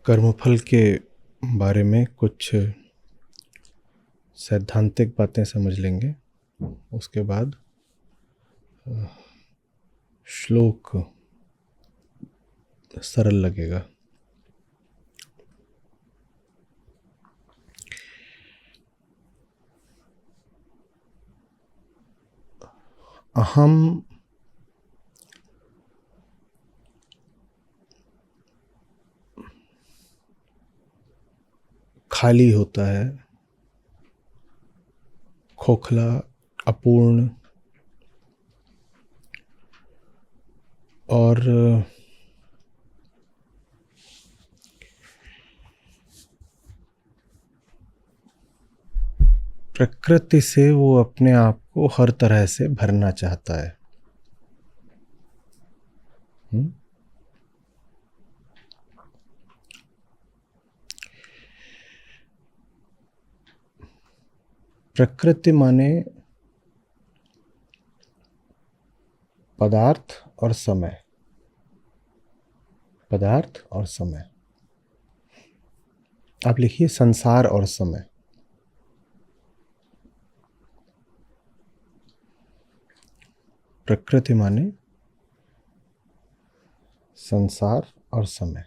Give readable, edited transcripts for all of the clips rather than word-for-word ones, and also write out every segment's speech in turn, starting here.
कर्मफल के बारे में कुछ सैद्धांतिक बातें समझ लेंगे, उसके बाद श्लोक सरल लगेगा। अहम खाली होता है, खोखला, अपूर्ण और प्रकृति से वो अपने आप को हर तरह से भरना चाहता है। प्रकृति माने पदार्थ और समय, पदार्थ और समय। आप लिखिए संसार और समय। प्रकृति माने संसार और समय।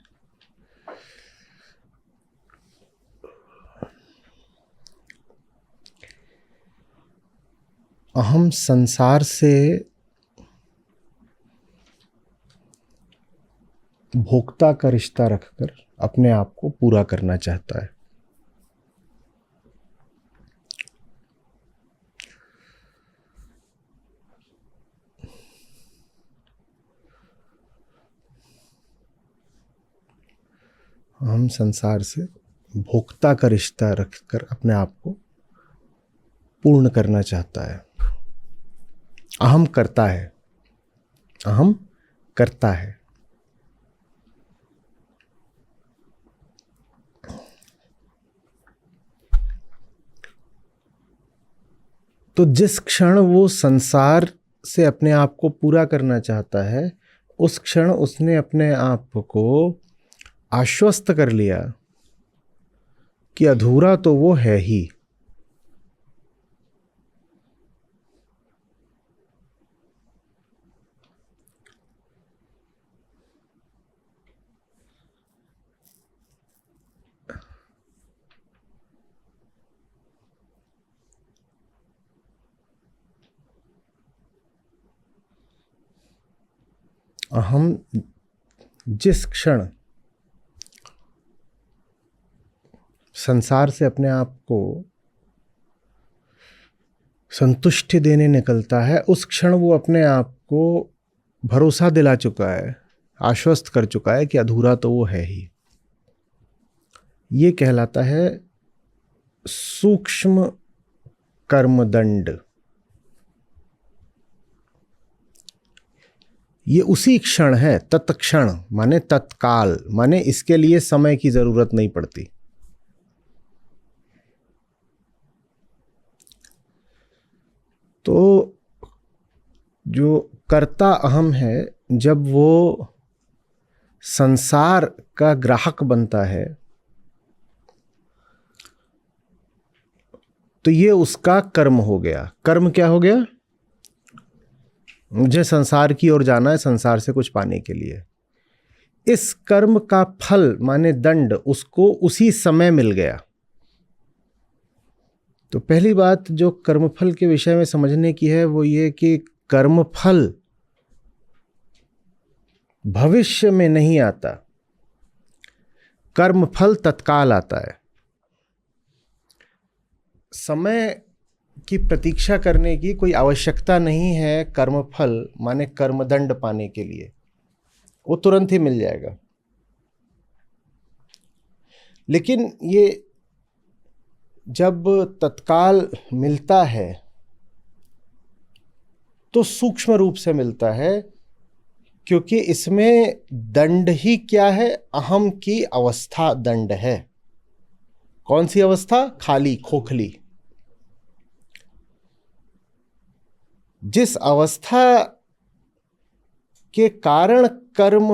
अहम संसार से भोक्ता का रिश्ता रखकर अपने आप को पूरा करना चाहता है। हम संसार से भोक्ता का रिश्ता रखकर अपने आप को पूर्ण करना चाहता है। अहम करता है, अहम करता है। तो जिस क्षण वो संसार से अपने आप को पूरा करना चाहता है, उस क्षण उसने अपने आप को आश्वस्त कर लिया कि अधूरा तो वो है ही। अहम जिस क्षण संसार से अपने आप को संतुष्टि देने निकलता है, उस क्षण वो अपने आप को भरोसा दिला चुका है, आश्वस्त कर चुका है कि अधूरा तो वो है ही। ये कहलाता है सूक्ष्म कर्मदंड। ये उसी क्षण है, तत्क्षण माने तत्काल, माने इसके लिए समय की जरूरत नहीं पड़ती। तो जो कर्ता अहम है, जब वो संसार का ग्राहक बनता है तो ये उसका कर्म हो गया। कर्म क्या हो गया? मुझे संसार की ओर जाना है, संसार से कुछ पाने के लिए। इस कर्म का फल माने दंड उसको उसी समय मिल गया। तो पहली बात जो कर्मफल के विषय में समझने की है वो ये कि कर्मफल भविष्य में नहीं आता, कर्मफल तत्काल आता है। समय की प्रतीक्षा करने की कोई आवश्यकता नहीं है कर्मफल माने कर्मदंड पाने के लिए, वो तुरंत ही मिल जाएगा। लेकिन ये जब तत्काल मिलता है तो सूक्ष्म रूप से मिलता है, क्योंकि इसमें दंड ही क्या है? अहम की अवस्था दंड है। कौन सी अवस्था? खाली, खोखली। जिस अवस्था के कारण कर्म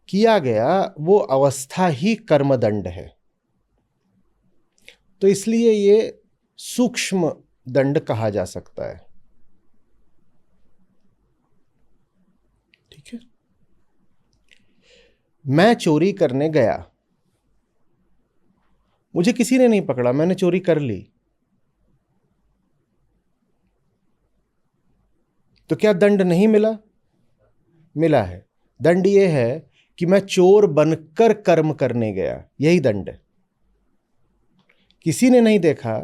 किया गया वो अवस्था ही कर्मदंड है। तो इसलिए ये सूक्ष्म दंड कहा जा सकता है। ठीक है। मैं चोरी करने गया, मुझे किसी ने नहीं पकड़ा, मैंने चोरी कर ली, तो क्या दंड नहीं मिला? मिला है। दंड ये है कि मैं चोर बनकर कर्म करने गया, यही दंड है। किसी ने नहीं देखा,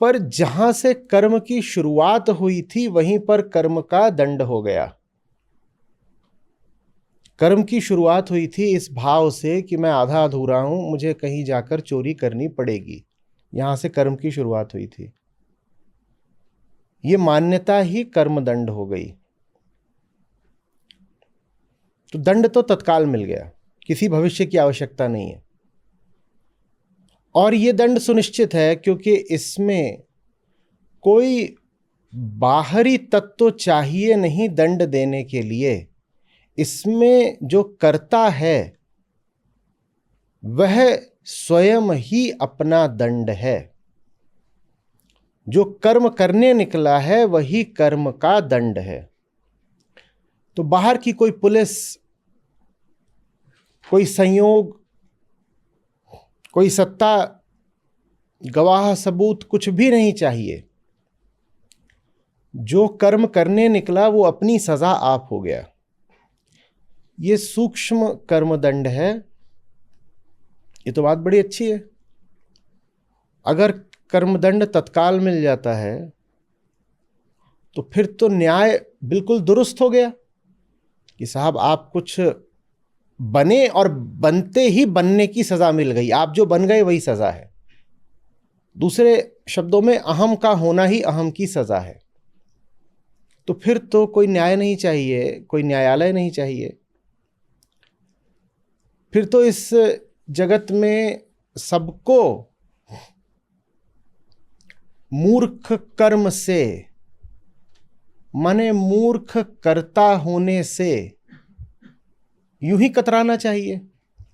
पर जहां से कर्म की शुरुआत हुई थी वहीं पर कर्म का दंड हो गया। कर्म की शुरुआत हुई थी इस भाव से कि मैं आधा अधूरा हूं, मुझे कहीं जाकर चोरी करनी पड़ेगी, यहां से कर्म की शुरुआत हुई थी। ये मान्यता ही कर्मदंड हो गई। तो दंड तो तत्काल मिल गया, किसी भविष्य की आवश्यकता नहीं है। और ये दंड सुनिश्चित है क्योंकि इसमें कोई बाहरी तत्व चाहिए नहीं दंड देने के लिए। इसमें जो कर्ता है वह स्वयं ही अपना दंड है। जो कर्म करने निकला है वही कर्म का दंड है। तो बाहर की कोई पुलिस, कोई संयोग, कोई सत्ता, गवाह, सबूत कुछ भी नहीं चाहिए। जो कर्म करने निकला वो अपनी सजा आप हो गया। ये सूक्ष्म कर्मदंड है। ये तो बात बड़ी अच्छी है। अगर कर्मदंड तत्काल मिल जाता है तो फिर तो न्याय बिल्कुल दुरुस्त हो गया कि साहब आप कुछ बने और बनते ही बनने की सजा मिल गई, आप जो बन गए वही सजा है। दूसरे शब्दों में अहम का होना ही अहम की सजा है। तो फिर तो कोई न्याय नहीं चाहिए, कोई न्यायालय नहीं चाहिए। फिर तो इस जगत में सबको मूर्ख कर्म से, माने मूर्ख कर्ता होने से यूं ही कतराना चाहिए,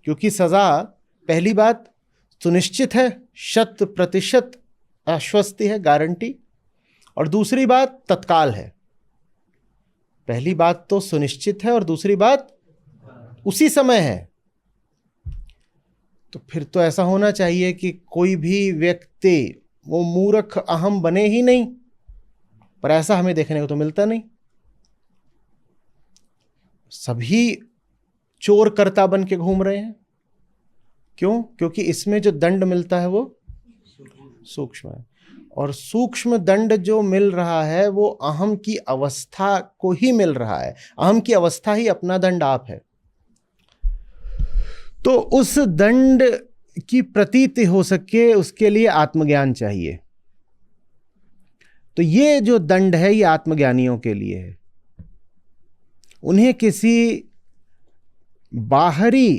क्योंकि सजा पहली बात सुनिश्चित है, 100% आश्वस्ति है, गारंटी। और दूसरी बात तत्काल है। पहली बात तो सुनिश्चित है और दूसरी बात उसी समय है। तो फिर तो ऐसा होना चाहिए कि कोई भी व्यक्ति वो मूर्ख अहम बने ही नहीं, पर ऐसा हमें देखने को तो मिलता नहीं। सभी चोर कर्ता बन के घूम रहे हैं। क्यों? क्योंकि इसमें जो दंड मिलता है वो सूक्ष्म है। और सूक्ष्म दंड जो मिल रहा है वो अहम की अवस्था को ही मिल रहा है। अहम की अवस्था ही अपना दंड आप है। तो उस दंड की प्रतीति हो सके उसके लिए आत्मज्ञान चाहिए। तो ये जो दंड है ये आत्मज्ञानियों के लिए है। उन्हें किसी बाहरी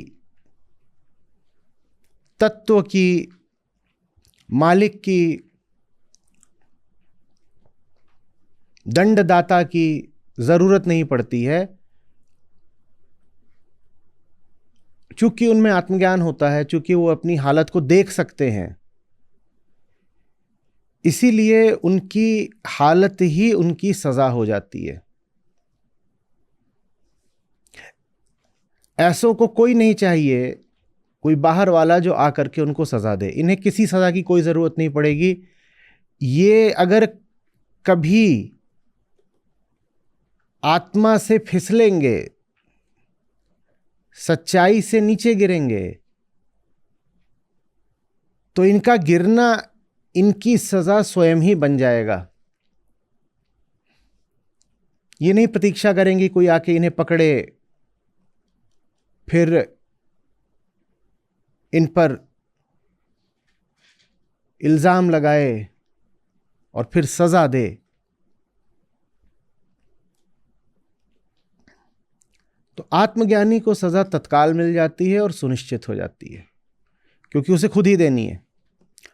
तत्व की, मालिक की, दंडदाता की जरूरत नहीं पड़ती है। चूंकि उनमें आत्मज्ञान होता है, चूंकि वो अपनी हालत को देख सकते हैं, इसीलिए उनकी हालत ही उनकी सजा हो जाती है। ऐसों को कोई नहीं चाहिए, कोई बाहर वाला जो आकर के उनको सजा दे। इन्हें किसी सजा की कोई जरूरत नहीं पड़ेगी। ये अगर कभी आत्मा से फिसलेंगे, सच्चाई से नीचे गिरेंगे, तो इनका गिरना इनकी सजा स्वयं ही बन जाएगा। ये नहीं प्रतीक्षा करेंगे कोई आके इन्हें पकड़े, फिर इन पर इल्जाम लगाए और फिर सजा दे। तो आत्मज्ञानी को सजा तत्काल मिल जाती है और सुनिश्चित हो जाती है, क्योंकि उसे खुद ही देनी है।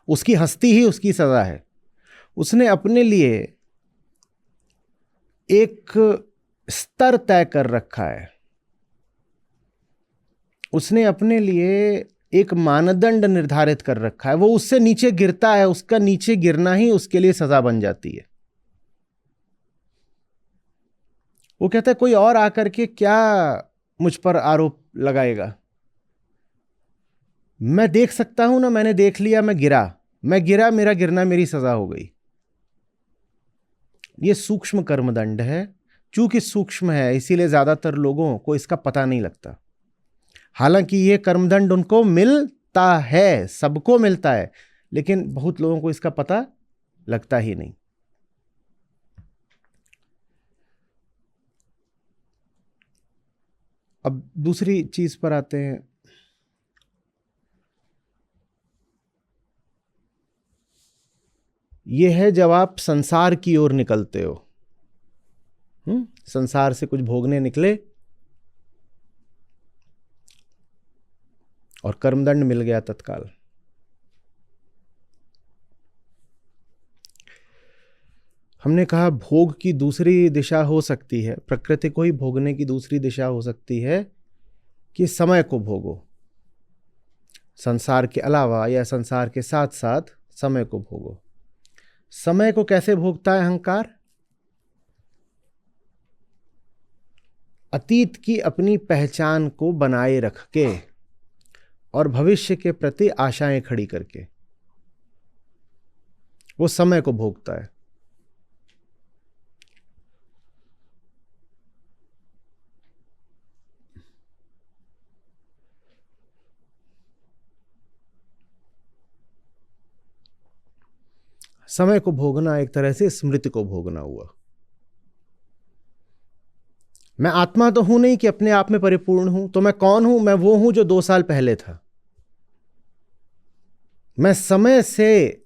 उसकी हस्ती ही उसकी सजा है। उसने अपने लिए एक स्तर तय कर रखा है। उसने अपने लिए एक मानदंड निर्धारित कर रखा है, वो उससे नीचे गिरता है, उसका नीचे गिरना ही उसके लिए सजा बन जाती है। वो कहता है कोई और आकर के क्या मुझ पर आरोप लगाएगा, मैं देख सकता हूं ना, मैंने देख लिया, मैं गिरा, मेरा गिरना मेरी सजा हो गई। ये सूक्ष्म कर्मदंड है। चूंकि सूक्ष्म है इसीलिए ज्यादातर लोगों को इसका पता नहीं लगता। हालांकि ये कर्मदंड उनको मिलता है, सबको मिलता है, लेकिन बहुत लोगों को इसका पता लगता ही नहीं। अब दूसरी चीज पर आते हैं। यह है जब आप संसार की ओर निकलते हो, संसार से कुछ भोगने निकले और कर्मदंड मिल गया तत्काल। हमने कहा भोग की दूसरी दिशा हो सकती है, प्रकृति को ही भोगने की दूसरी दिशा हो सकती है कि समय को भोगो, संसार के अलावा या संसार के साथ साथ समय को भोगो। समय को कैसे भोगता है अहंकार? अतीत की अपनी पहचान को बनाए रख के और भविष्य के प्रति आशाएं खड़ी करके वो समय को भोगता है। समय को भोगना एक तरह से स्मृति को भोगना हुआ। मैं आत्मा तो हूं नहीं कि अपने आप में परिपूर्ण हूं, तो मैं कौन हूं? मैं वो हूं जो 2 साल पहले था। मैं समय से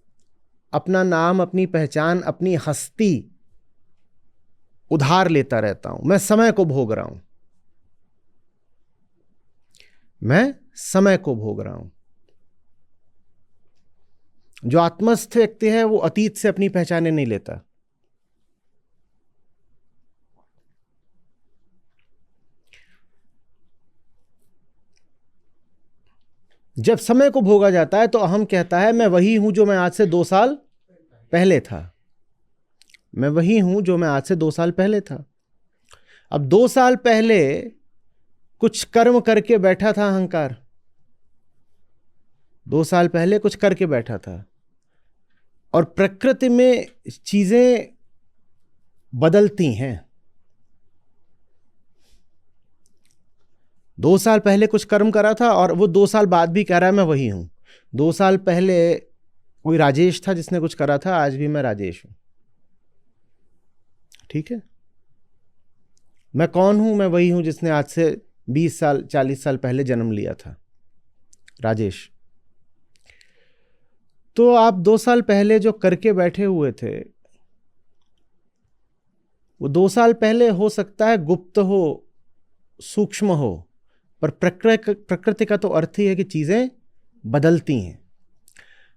अपना नाम, अपनी पहचान, अपनी हस्ती उधार लेता रहता हूं। मैं समय को भोग रहा हूं, मैं समय को भोग रहा हूं। जो आत्मस्थ व्यक्ति है वो अतीत से अपनी पहचाने नहीं लेता। जब समय को भोगा जाता है तो अहम कहता है मैं वही हूं जो मैं आज से 2 साल पहले था। मैं वही हूं जो मैं आज से 2 साल पहले था। अब 2 साल पहले कुछ कर्म करके बैठा था अहंकार, 2 साल पहले कुछ करके बैठा था। और प्रकृति में चीजें बदलती हैं। 2 साल पहले कुछ कर्म करा था और वो 2 साल बाद भी कह रहा है मैं वही हूं। 2 साल पहले कोई राजेश था जिसने कुछ करा था, आज भी मैं राजेश हूं। ठीक है, मैं कौन हूं? मैं वही हूं जिसने आज से 20 साल 40 साल पहले जन्म लिया था, राजेश। तो आप 2 साल पहले जो करके बैठे हुए थे वो 2 साल पहले हो सकता है गुप्त हो, सूक्ष्म हो, पर प्रकृति का तो अर्थ ही है कि चीजें बदलती हैं।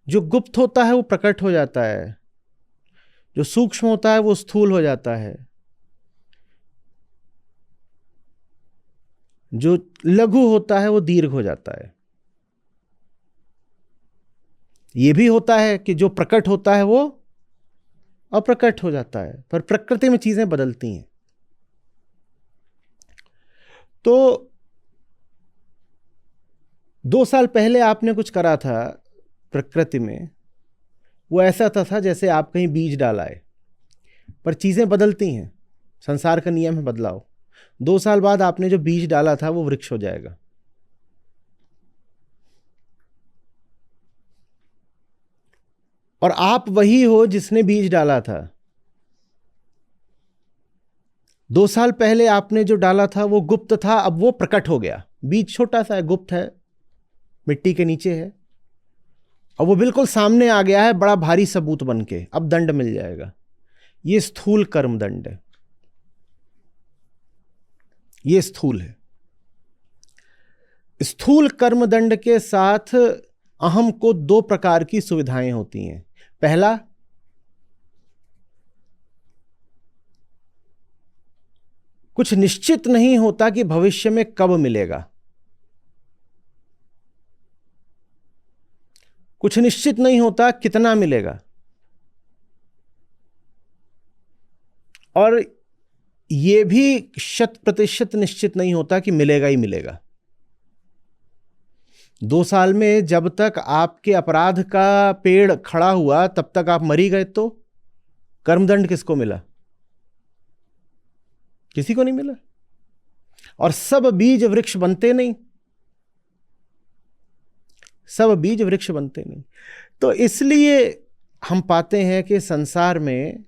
जो गुप्त होता है वो प्रकट हो जाता है, जो सूक्ष्म होता है वो स्थूल हो जाता है, जो लघु होता है वो दीर्घ हो जाता है। ये भी होता है कि जो प्रकट होता है वो अप्रकट हो जाता है, पर प्रकृति में चीजें बदलती हैं। तो 2 साल पहले आपने कुछ करा था प्रकृति में, वो ऐसा था जैसे आप कहीं बीज डाला है, पर चीजें बदलती हैं। संसार का नियम है बदलाव। 2 साल बाद आपने जो बीज डाला था वो वृक्ष हो जाएगा। और आप वही हो जिसने बीज डाला था। 2 साल पहले आपने जो डाला था वो गुप्त था, अब वो प्रकट हो गया। बीज छोटा सा है, गुप्त है, मिट्टी के नीचे है, और वो बिल्कुल सामने आ गया है बड़ा भारी सबूत बन के। अब दंड मिल जाएगा। ये स्थूल कर्म दंड है, ये स्थूल है। स्थूल कर्म दंड के साथ अहम को 2 प्रकार की सुविधाएं होती हैं। पहला, कुछ निश्चित नहीं होता कि भविष्य में कब मिलेगा। कुछ निश्चित नहीं होता कितना मिलेगा, और ये भी 100% निश्चित नहीं होता कि मिलेगा ही मिलेगा। 2 साल में जब तक आपके अपराध का पेड़ खड़ा हुआ तब तक आप मरी गए, तो कर्मदंड किसको मिला? किसी को नहीं मिला। और सब बीज वृक्ष बनते नहीं, सब बीज वृक्ष बनते नहीं। तो इसलिए हम पाते हैं कि संसार में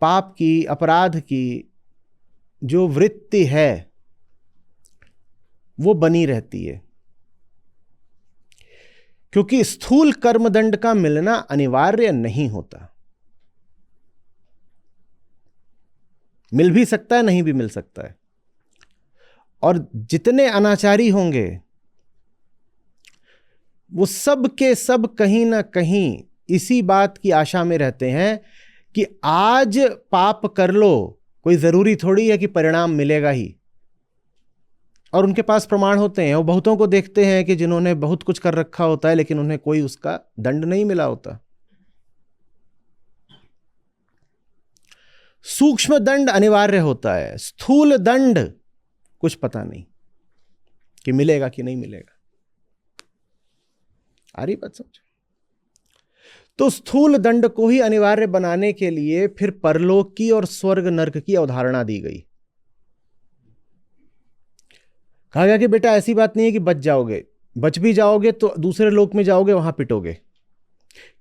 पाप की, अपराध की जो वृत्ति है वो बनी रहती है, क्योंकि स्थूल कर्मदंड का मिलना अनिवार्य नहीं होता। मिल भी सकता है, नहीं भी मिल सकता है। और जितने अनाचारी होंगे वो सब के सब कहीं ना कहीं इसी बात की आशा में रहते हैं कि आज पाप कर लो, कोई जरूरी थोड़ी है कि परिणाम मिलेगा ही। और उनके पास प्रमाण होते हैं। वो बहुतों को देखते हैं कि जिन्होंने बहुत कुछ कर रखा होता है लेकिन उन्हें कोई उसका दंड नहीं मिला होता। सूक्ष्म दंड अनिवार्य होता है, स्थूल दंड कुछ पता नहीं कि मिलेगा कि नहीं मिलेगा। आ रही बात समझ? तो स्थूल दंड को ही अनिवार्य बनाने के लिए फिर परलोक की और स्वर्ग नरक की अवधारणा दी गई। कहा गया कि बेटा ऐसी बात नहीं है कि बच जाओगे, बच भी जाओगे तो दूसरे लोक में जाओगे, वहां पिटोगे।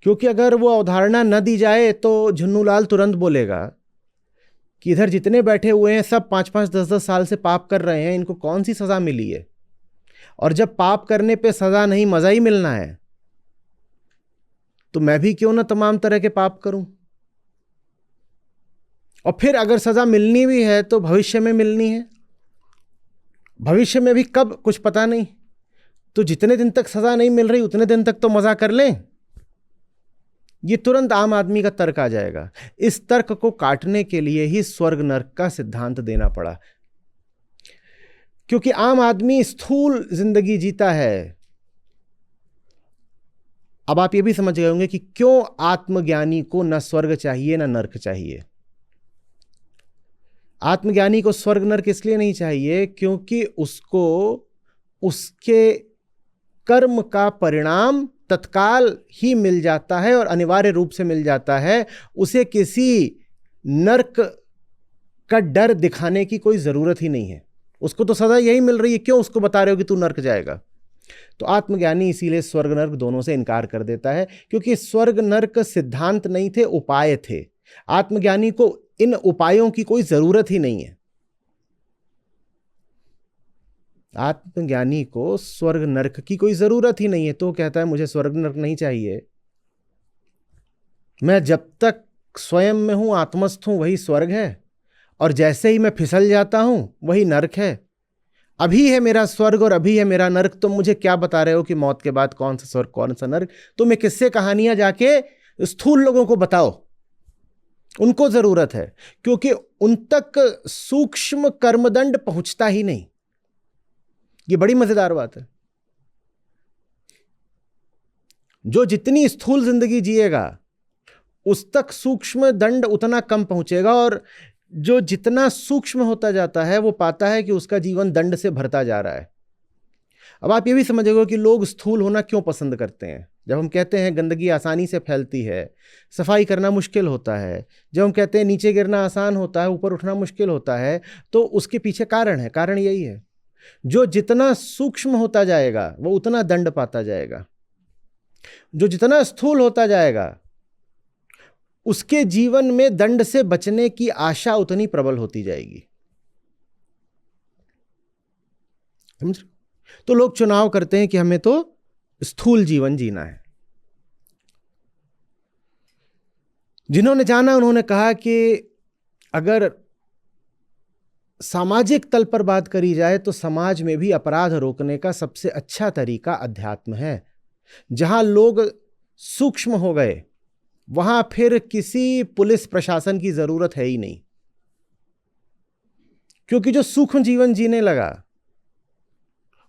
क्योंकि अगर वो अवधारणा न दी जाए तो झुन्नूलाल तुरंत बोलेगा कि इधर जितने बैठे हुए हैं सब 5-5, 10-10 साल से पाप कर रहे हैं, इनको कौन सी सजा मिली है? और जब पाप करने पे सजा नहीं, मजा ही मिलना है, तो मैं भी क्यों ना तमाम तरह के पाप करूं। और फिर अगर सजा मिलनी भी है तो भविष्य में मिलनी है, भविष्य में भी कब कुछ पता नहीं। तो जितने दिन तक सजा नहीं मिल रही उतने दिन तक तो मजा कर लें। ये तुरंत आम आदमी का तर्क आ जाएगा। इस तर्क को काटने के लिए ही स्वर्ग नरक का सिद्धांत देना पड़ा, क्योंकि आम आदमी स्थूल जिंदगी जीता है। अब आप ये भी समझ गए होंगे कि क्यों आत्मज्ञानी को न स्वर्ग चाहिए न नरक चाहिए। आत्मज्ञानी को स्वर्ग नरक इसलिए नहीं चाहिए क्योंकि उसको उसके कर्म का परिणाम तत्काल ही मिल जाता है और अनिवार्य रूप से मिल जाता है। उसे किसी नरक का डर दिखाने की कोई जरूरत ही नहीं है। उसको तो सजा यही मिल रही है, क्यों उसको बता रहे हो कि तू नरक जाएगा? तो आत्मज्ञानी इसीलिए स्वर्ग नरक दोनों से इनकार कर देता है, क्योंकि स्वर्ग नरक सिद्धांत नहीं थे, उपाय थे। आत्मज्ञानी को इन उपायों की कोई जरूरत ही नहीं है। आत्मज्ञानी को स्वर्ग नरक की कोई जरूरत ही नहीं है, तो कहता है मुझे स्वर्ग नरक नहीं चाहिए। मैं जब तक स्वयं में हूं, आत्मस्थ हूं, वही स्वर्ग है, और जैसे ही मैं फिसल जाता हूं वही नरक है। अभी है मेरा स्वर्ग और अभी है मेरा नरक। तुम मुझे क्या बता रहे हो कि मौत के बाद कौन सा स्वर्ग कौन सा नरक? तुम्हें किससे कहानियां जाके स्थूल लोगों को बताओ, उनको जरूरत है, क्योंकि उन तक सूक्ष्म कर्मदंड पहुंचता ही नहीं। ये बड़ी मजेदार बात है। जो जितनी स्थूल जिंदगी जिएगा उस तक सूक्ष्म दंड उतना कम पहुंचेगा, और जो जितना सूक्ष्म होता जाता है वो पाता है कि उसका जीवन दंड से भरता जा रहा है। अब आप ये भी समझोगे कि लोग स्थूल होना क्यों पसंद करते हैं। जब हम कहते हैं गंदगी आसानी से फैलती है, सफाई करना मुश्किल होता है, जब हम कहते हैं नीचे गिरना आसान होता है, ऊपर उठना मुश्किल होता है, तो उसके पीछे कारण है। कारण यही है, जो जितना सूक्ष्म होता जाएगा वो उतना दंड पाता जाएगा। जो जितना स्थूल होता जाएगा उसके जीवन में दंड से बचने की आशा उतनी प्रबल होती जाएगी। समझ? तो लोग चुनाव करते हैं कि हमें तो स्थूल जीवन जीना है। जिन्होंने जाना उन्होंने कहा कि अगर सामाजिक तल पर बात करी जाए तो समाज में भी अपराध रोकने का सबसे अच्छा तरीका अध्यात्म है। जहां लोग सूक्ष्म हो गए वहां फिर किसी पुलिस प्रशासन की जरूरत है ही नहीं, क्योंकि जो सूक्ष्म जीवन जीने लगा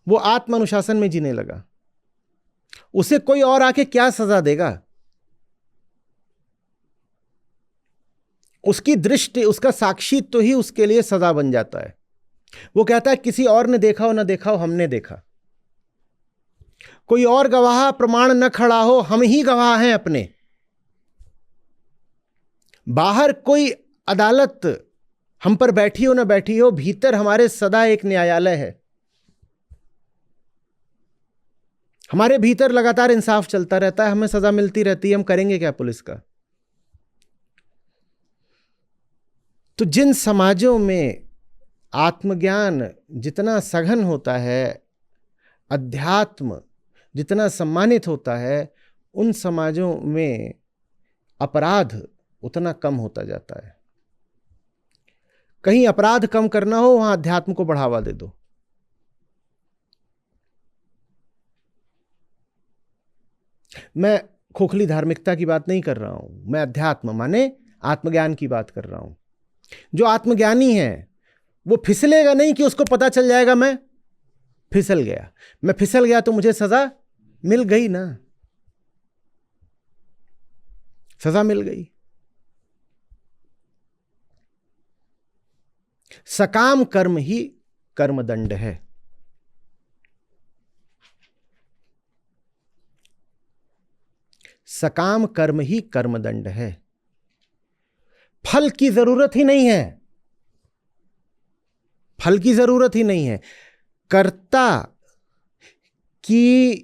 वो आत्म अनुशासन में जीने लगा। उसे कोई और आके क्या सजा देगा? उसकी दृष्टि, उसका साक्षित्व ही उसके लिए सजा बन जाता है। वो कहता है किसी और ने देखा हो ना देखा हो, हमने देखा। कोई और गवाह प्रमाण न खड़ा हो, हम ही गवाह हैं अपने। बाहर कोई अदालत हम पर बैठी हो ना बैठी हो, भीतर हमारे सदा एक न्यायालय है। हमारे भीतर लगातार इंसाफ चलता रहता है, हमें सजा मिलती रहती है। हम करेंगे क्या पुलिस का? तो जिन समाजों में आत्मज्ञान जितना सघन होता है, अध्यात्म जितना सम्मानित होता है, उन समाजों में अपराध उतना कम होता जाता है। कहीं अपराध कम करना हो, वहां अध्यात्म को बढ़ावा दे दो। मैं खोखली धार्मिकता की बात नहीं कर रहा हूं, मैं अध्यात्म माने आत्मज्ञान की बात कर रहा हूं। जो आत्मज्ञानी है वो फिसलेगा नहीं कि उसको पता चल जाएगा मैं फिसल गया। मैं फिसल गया तो मुझे सजा मिल गई ना, सजा मिल गई। सकाम कर्म ही कर्मदंड है। सकाम कर्म ही कर्मदंड है। फल की जरूरत ही नहीं है, फल की जरूरत ही नहीं है। कर्ता की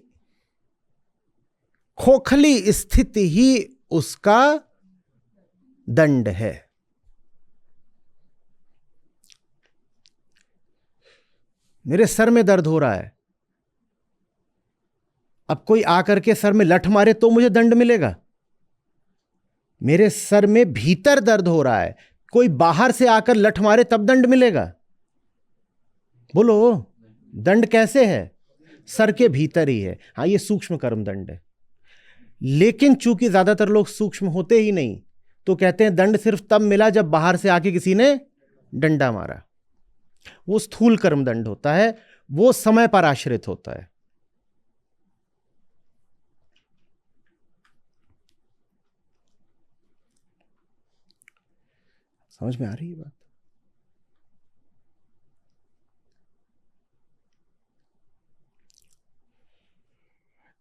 खोखली स्थिति ही उसका दंड है। मेरे सर में दर्द हो रहा है, अब कोई आकर के सर में लठ मारे तो मुझे दंड मिलेगा? मेरे सर में भीतर दर्द हो रहा है, कोई बाहर से आकर लठ मारे तब दंड मिलेगा? बोलो, दंड कैसे है? सर के भीतर ही है। हाँ, ये सूक्ष्म कर्म दंड है। लेकिन चूंकि ज्यादातर लोग सूक्ष्म होते ही नहीं, तो कहते हैं दंड सिर्फ तब मिला जब बाहर से आके किसी ने डंडा मारा। वो स्थूल कर्म दंड होता है, वो समय पर आश्रित होता है। समझ में आ रही है बात?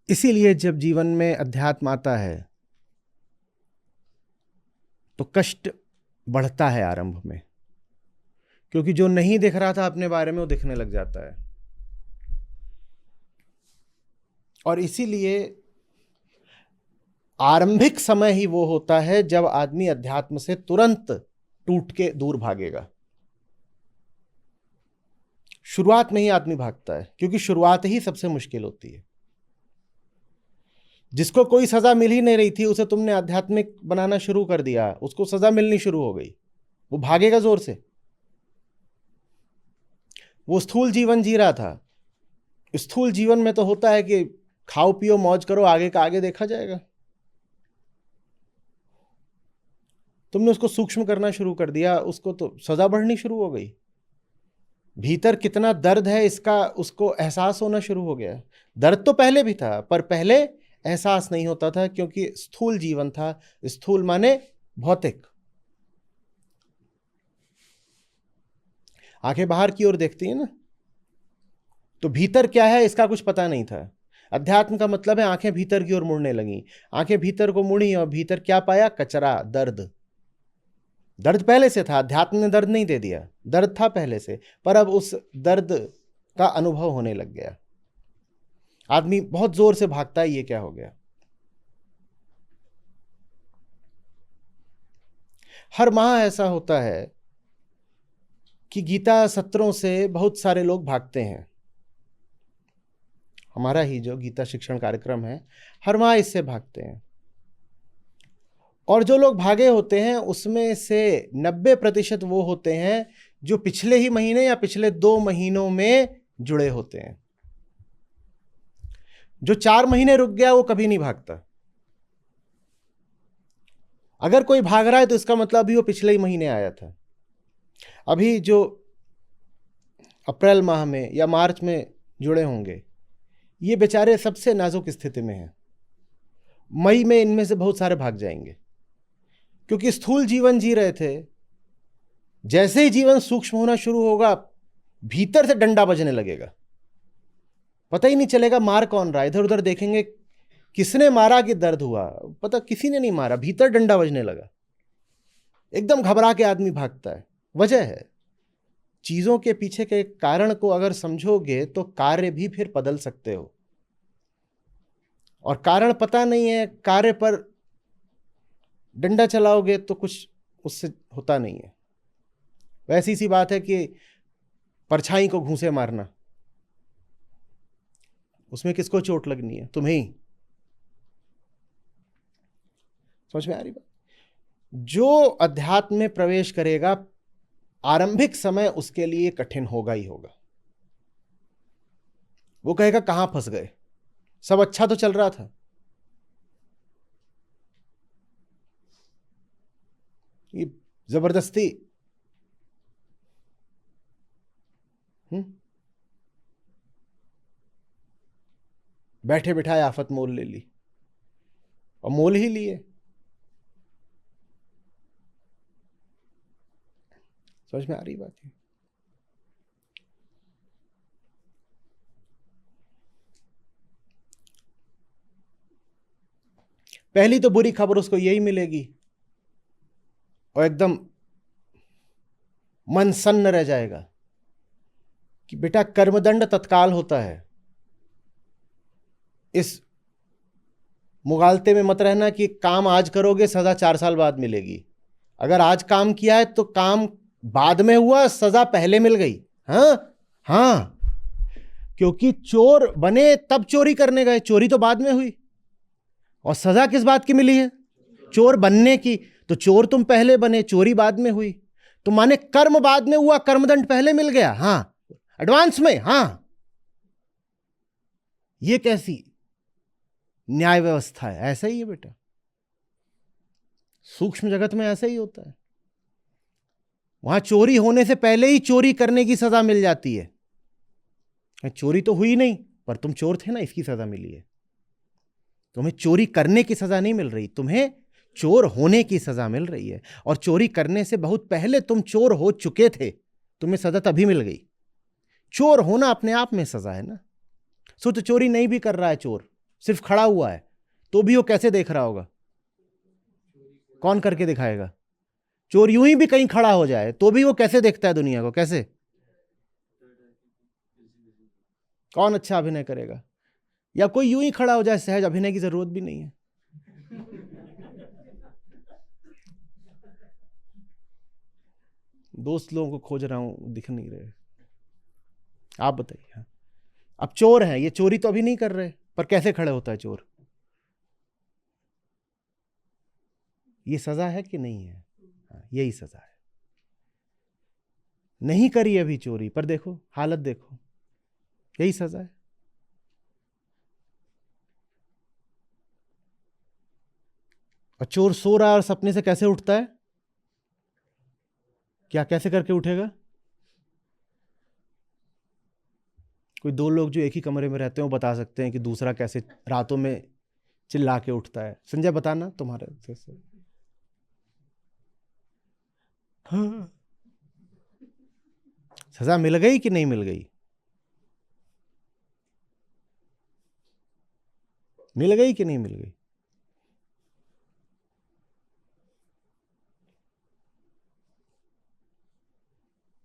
इसीलिए जब जीवन में अध्यात्म आता है तो कष्ट बढ़ता है आरंभ में, क्योंकि जो नहीं दिख रहा था अपने बारे में वो दिखने लग जाता है। और इसीलिए आरंभिक समय ही वो होता है जब आदमी अध्यात्म से तुरंत टूट के दूर भागेगा। शुरुआत में ही आदमी भागता है, क्योंकि शुरुआत ही सबसे मुश्किल होती है। जिसको कोई सजा मिल ही नहीं रही थी, उसे तुमने आध्यात्मिक बनाना शुरू कर दिया, उसको सजा मिलनी शुरू हो गई, वो भागेगा जोर से। वो स्थूल जीवन जी रहा था। स्थूल जीवन में तो होता है कि खाओ पियो मौज करो, आगे का आगे देखा जाएगा। तुमने उसको सूक्ष्म करना शुरू कर दिया, उसको तो सजा बढ़नी शुरू हो गई। भीतर कितना दर्द है इसका उसको एहसास होना शुरू हो गया। दर्द तो पहले भी था, पर पहले एहसास नहीं होता था, क्योंकि स्थूल जीवन था। स्थूल माने भौतिक। आंखें बाहर की ओर देखती है ना, तो भीतर क्या है इसका कुछ पता नहीं था। अध्यात्म का मतलब है आंखें भीतर की ओर मुड़ने लगी। आंखें भीतर को मुड़ी और भीतर क्या पाया? कचरा, दर्द। दर्द पहले से था, अध्यात्म ने दर्द नहीं दे दिया, दर्द था पहले से, पर अब उस दर्द का अनुभव होने लग गया। आदमी बहुत जोर से भागता है, ये क्या हो गया? हर माह ऐसा होता है कि गीता सत्रों से बहुत सारे लोग भागते हैं। हमारा ही जो गीता शिक्षण कार्यक्रम है, हर माह इससे भागते हैं। और जो लोग भागे होते हैं उसमें से 90% वो होते हैं जो पिछले ही महीने या पिछले 2 महीनों में जुड़े होते हैं। जो 4 महीने रुक गया वो कभी नहीं भागता। अगर कोई भाग रहा है तो इसका मतलब अभी वो पिछले ही महीने आया था। अभी जो अप्रैल माह में या मार्च में जुड़े होंगे, ये बेचारे सबसे नाजुक स्थिति में हैं। मई में इनमें से बहुत सारे भाग जाएंगे, क्योंकि स्थूल जीवन जी रहे थे। जैसे ही जीवन सूक्ष्म होना शुरू होगा, भीतर से डंडा बजने लगेगा, पता ही नहीं चलेगा मार कौन रहा। इधर उधर देखेंगे किसने मारा कि दर्द हुआ, पता किसी ने नहीं मारा, भीतर डंडा बजने लगा। एकदम घबरा के आदमी भागता है। वजह है, चीजों के पीछे के कारण को अगर समझोगे तो कार्य भी फिर बदल सकते हो। और कारण पता नहीं है, कार्य पर डंडा चलाओगे तो कुछ उससे होता नहीं है। वैसी सी बात है कि परछाई को घूंसे मारना, उसमें किसको चोट लगनी है? तुम्हें ही। समझ में आ रही बात? जो अध्यात्म में प्रवेश करेगा, आरंभिक समय उसके लिए कठिन होगा ही होगा। वो कहेगा कहां फंस गए, सब अच्छा तो चल रहा था। ये जबरदस्ती बैठे बिठाए आफत मोल ले ली, और मोल ही लिए। समझ में आ रही बात है? पहली तो बुरी खबर उसको यही मिलेगी, और एकदम मन सन्न रह जाएगा कि बेटा कर्मदंड तत्काल होता है। इस मुगालते में मत रहना कि काम आज करोगे सजा 4 साल बाद मिलेगी। अगर आज काम किया है तो काम बाद में हुआ, सजा पहले मिल गई। हाँ, क्योंकि चोर बने तब चोरी करने गए, चोरी तो बाद में हुई। और सजा किस बात की मिली है? चोर बनने की। तो चोर तुम पहले बने, चोरी बाद में हुई। तो माने कर्म बाद में हुआ, कर्मदंड पहले मिल गया। हाँ, एडवांस में। हाँ, ये कैसी न्याय व्यवस्था है? ऐसा ही है बेटा, सूक्ष्म जगत में ऐसा ही होता है। वहां चोरी होने से पहले ही चोरी करने की सजा मिल जाती है। चोरी तो हुई नहीं, पर तुम चोर थे ना, इसकी सजा मिली है। तुम्हें चोरी करने की सजा नहीं मिल रही, तुम्हें चोर होने की सजा मिल रही है। और चोरी करने से बहुत पहले तुम चोर हो चुके थे, तुम्हें सजा तभी मिल गई। चोर होना अपने आप में सजा है ना। सोचो चोरी नहीं भी कर रहा है चोर, सिर्फ खड़ा हुआ है, तो भी वो कैसे देख रहा होगा? कौन करके दिखाएगा? चोर यूं ही भी कहीं खड़ा हो जाए तो भी वो कैसे देखता है दुनिया को? कैसे? कौन अच्छा अभिनय करेगा? या कोई यूं ही खड़ा हो जाए, सहज अभिनय की जरूरत भी नहीं है। दोस्त लोगों को खोज रहा हूं, दिख नहीं रहे। आप बताइए। अब चोर हैं, ये चोरी तो अभी नहीं कर रहे, पर कैसे खड़े होता है चोर? ये सजा है कि नहीं है? यही सजा है। नहीं करी अभी चोरी, पर देखो हालत, देखो, यही सजा है। और चोर सो रहा है और सपने से कैसे उठता है? क्या कैसे करके उठेगा? कोई 2 लोग जो एक ही कमरे में रहते हैं वो बता सकते हैं कि दूसरा कैसे रातों में चिल्ला के उठता है। संजय बताना तुम्हारे से। हाँ। सजा मिल गई कि नहीं मिल गई? मिल गई कि नहीं मिल गई?